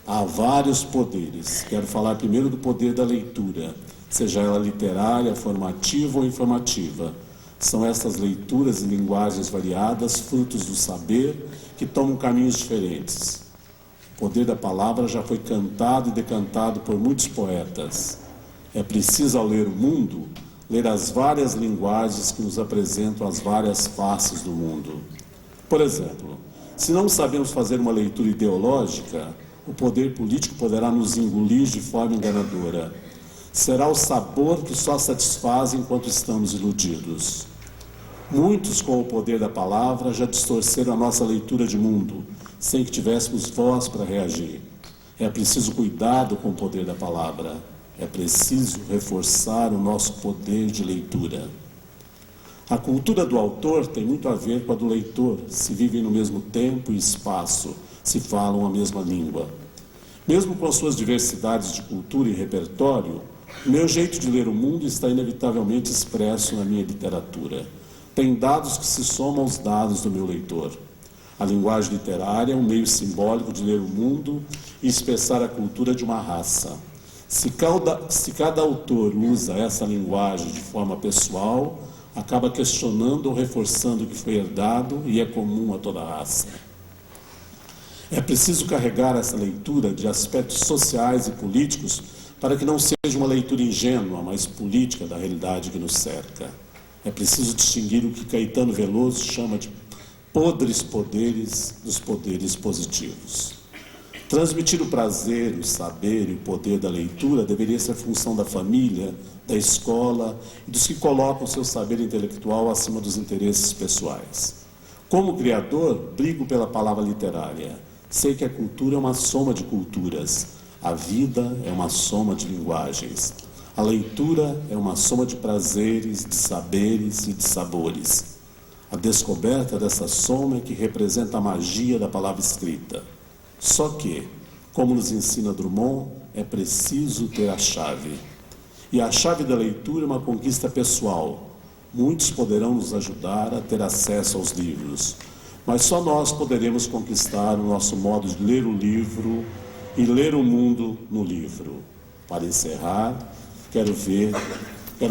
Há vários poderes. Quero falar primeiro do poder da leitura, seja ela literária, formativa ou informativa. São essas leituras e linguagens variadas, frutos do saber, que tomam caminhos diferentes. O poder da palavra já foi cantado e decantado por muitos poetas. É preciso, ao ler o mundo, ler as várias linguagens que nos apresentam as várias faces do mundo. Por exemplo, se não sabemos fazer uma leitura ideológica, o poder político poderá nos engolir de forma enganadora. Será o sabor que só satisfaz enquanto estamos iludidos. Muitos, com o poder da palavra, já distorceram a nossa leitura de mundo, sem que tivéssemos voz para reagir. É preciso cuidado com o poder da palavra. É preciso reforçar o nosso poder de leitura. A cultura do autor tem muito a ver com a do leitor, se vivem no mesmo tempo e espaço, se falam a mesma língua. Mesmo com as suas diversidades de cultura e repertório, o meu jeito de ler o mundo está inevitavelmente expresso na minha literatura. Tem dados que se somam aos dados do meu leitor. A linguagem literária é um meio simbólico de ler o mundo e expressar a cultura de uma raça. Se cada autor usa essa linguagem de forma pessoal, acaba questionando ou reforçando o que foi herdado e é comum a toda a raça. É preciso carregar essa leitura de aspectos sociais e políticos para que não seja uma leitura ingênua, mas política da realidade que nos cerca. É preciso distinguir o que Caetano Veloso chama de podres poderes dos poderes positivos. Transmitir o prazer, o saber e o poder da leitura deveria ser função da família, da escola e dos que colocam seu saber intelectual acima dos interesses pessoais. Como criador, brigo pela palavra literária. Sei que a cultura é uma soma de culturas. A vida é uma soma de linguagens. A leitura é uma soma de prazeres, de saberes e de sabores. A descoberta dessa soma é que representa a magia da palavra escrita. Só que, como nos ensina Drummond, é preciso ter a chave. E a chave da leitura é uma conquista pessoal. Muitos poderão nos ajudar a ter acesso aos livros, mas só nós poderemos conquistar o nosso modo de ler o livro e ler o mundo no livro. Para encerrar, quero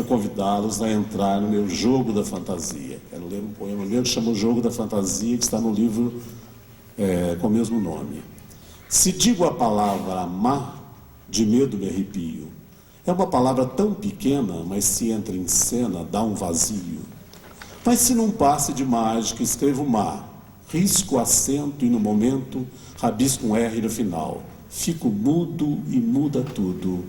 convidá-los a entrar no meu jogo da fantasia. Quero ler um poema meu que chama O Jogo da Fantasia, que está no livro com o mesmo nome. Se digo a palavra amar, de medo me arrepio. É uma palavra tão pequena, mas se entra em cena, dá um vazio. Mas se num passe de mágica escrevo mar, risco o acento e no momento rabisco um R no final. Fico mudo e muda tudo.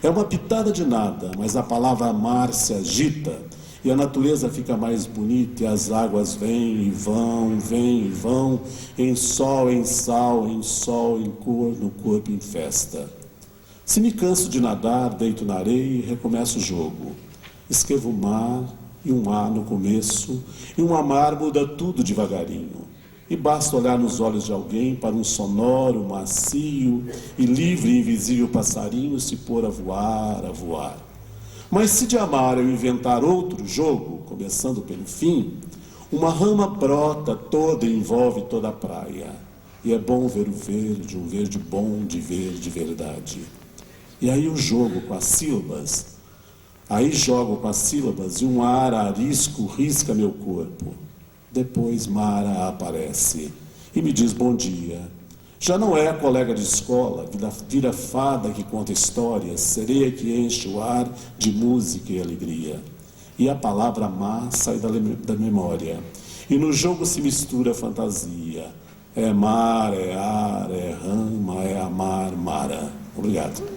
É uma pitada de nada, mas a palavra amar se agita e a natureza fica mais bonita e as águas vêm e vão, em sol, em sal, em sol, em cor, no corpo, em festa. Se me canso de nadar, deito na areia e recomeço o jogo. Escrevo mar e um A no começo, e um amar muda tudo devagarinho. E basta olhar nos olhos de alguém para um sonoro, macio e livre e invisível passarinho se pôr a voar, a voar. Mas se de amar eu inventar outro jogo, começando pelo fim, uma rama brota toda e envolve toda a praia. E é bom ver o verde, um verde bom de ver de verdade. E aí eu jogo com as sílabas. Aí jogo com as sílabas e um ar arisco risca meu corpo. Depois Mara aparece e me diz bom dia. Já não é a colega de escola, vira fada que conta histórias, sereia que enche o ar de música e alegria. e a palavra mar sai da memória. E no jogo se mistura a fantasia. É mar, é ar, é rama, é amar, mara. Obrigado.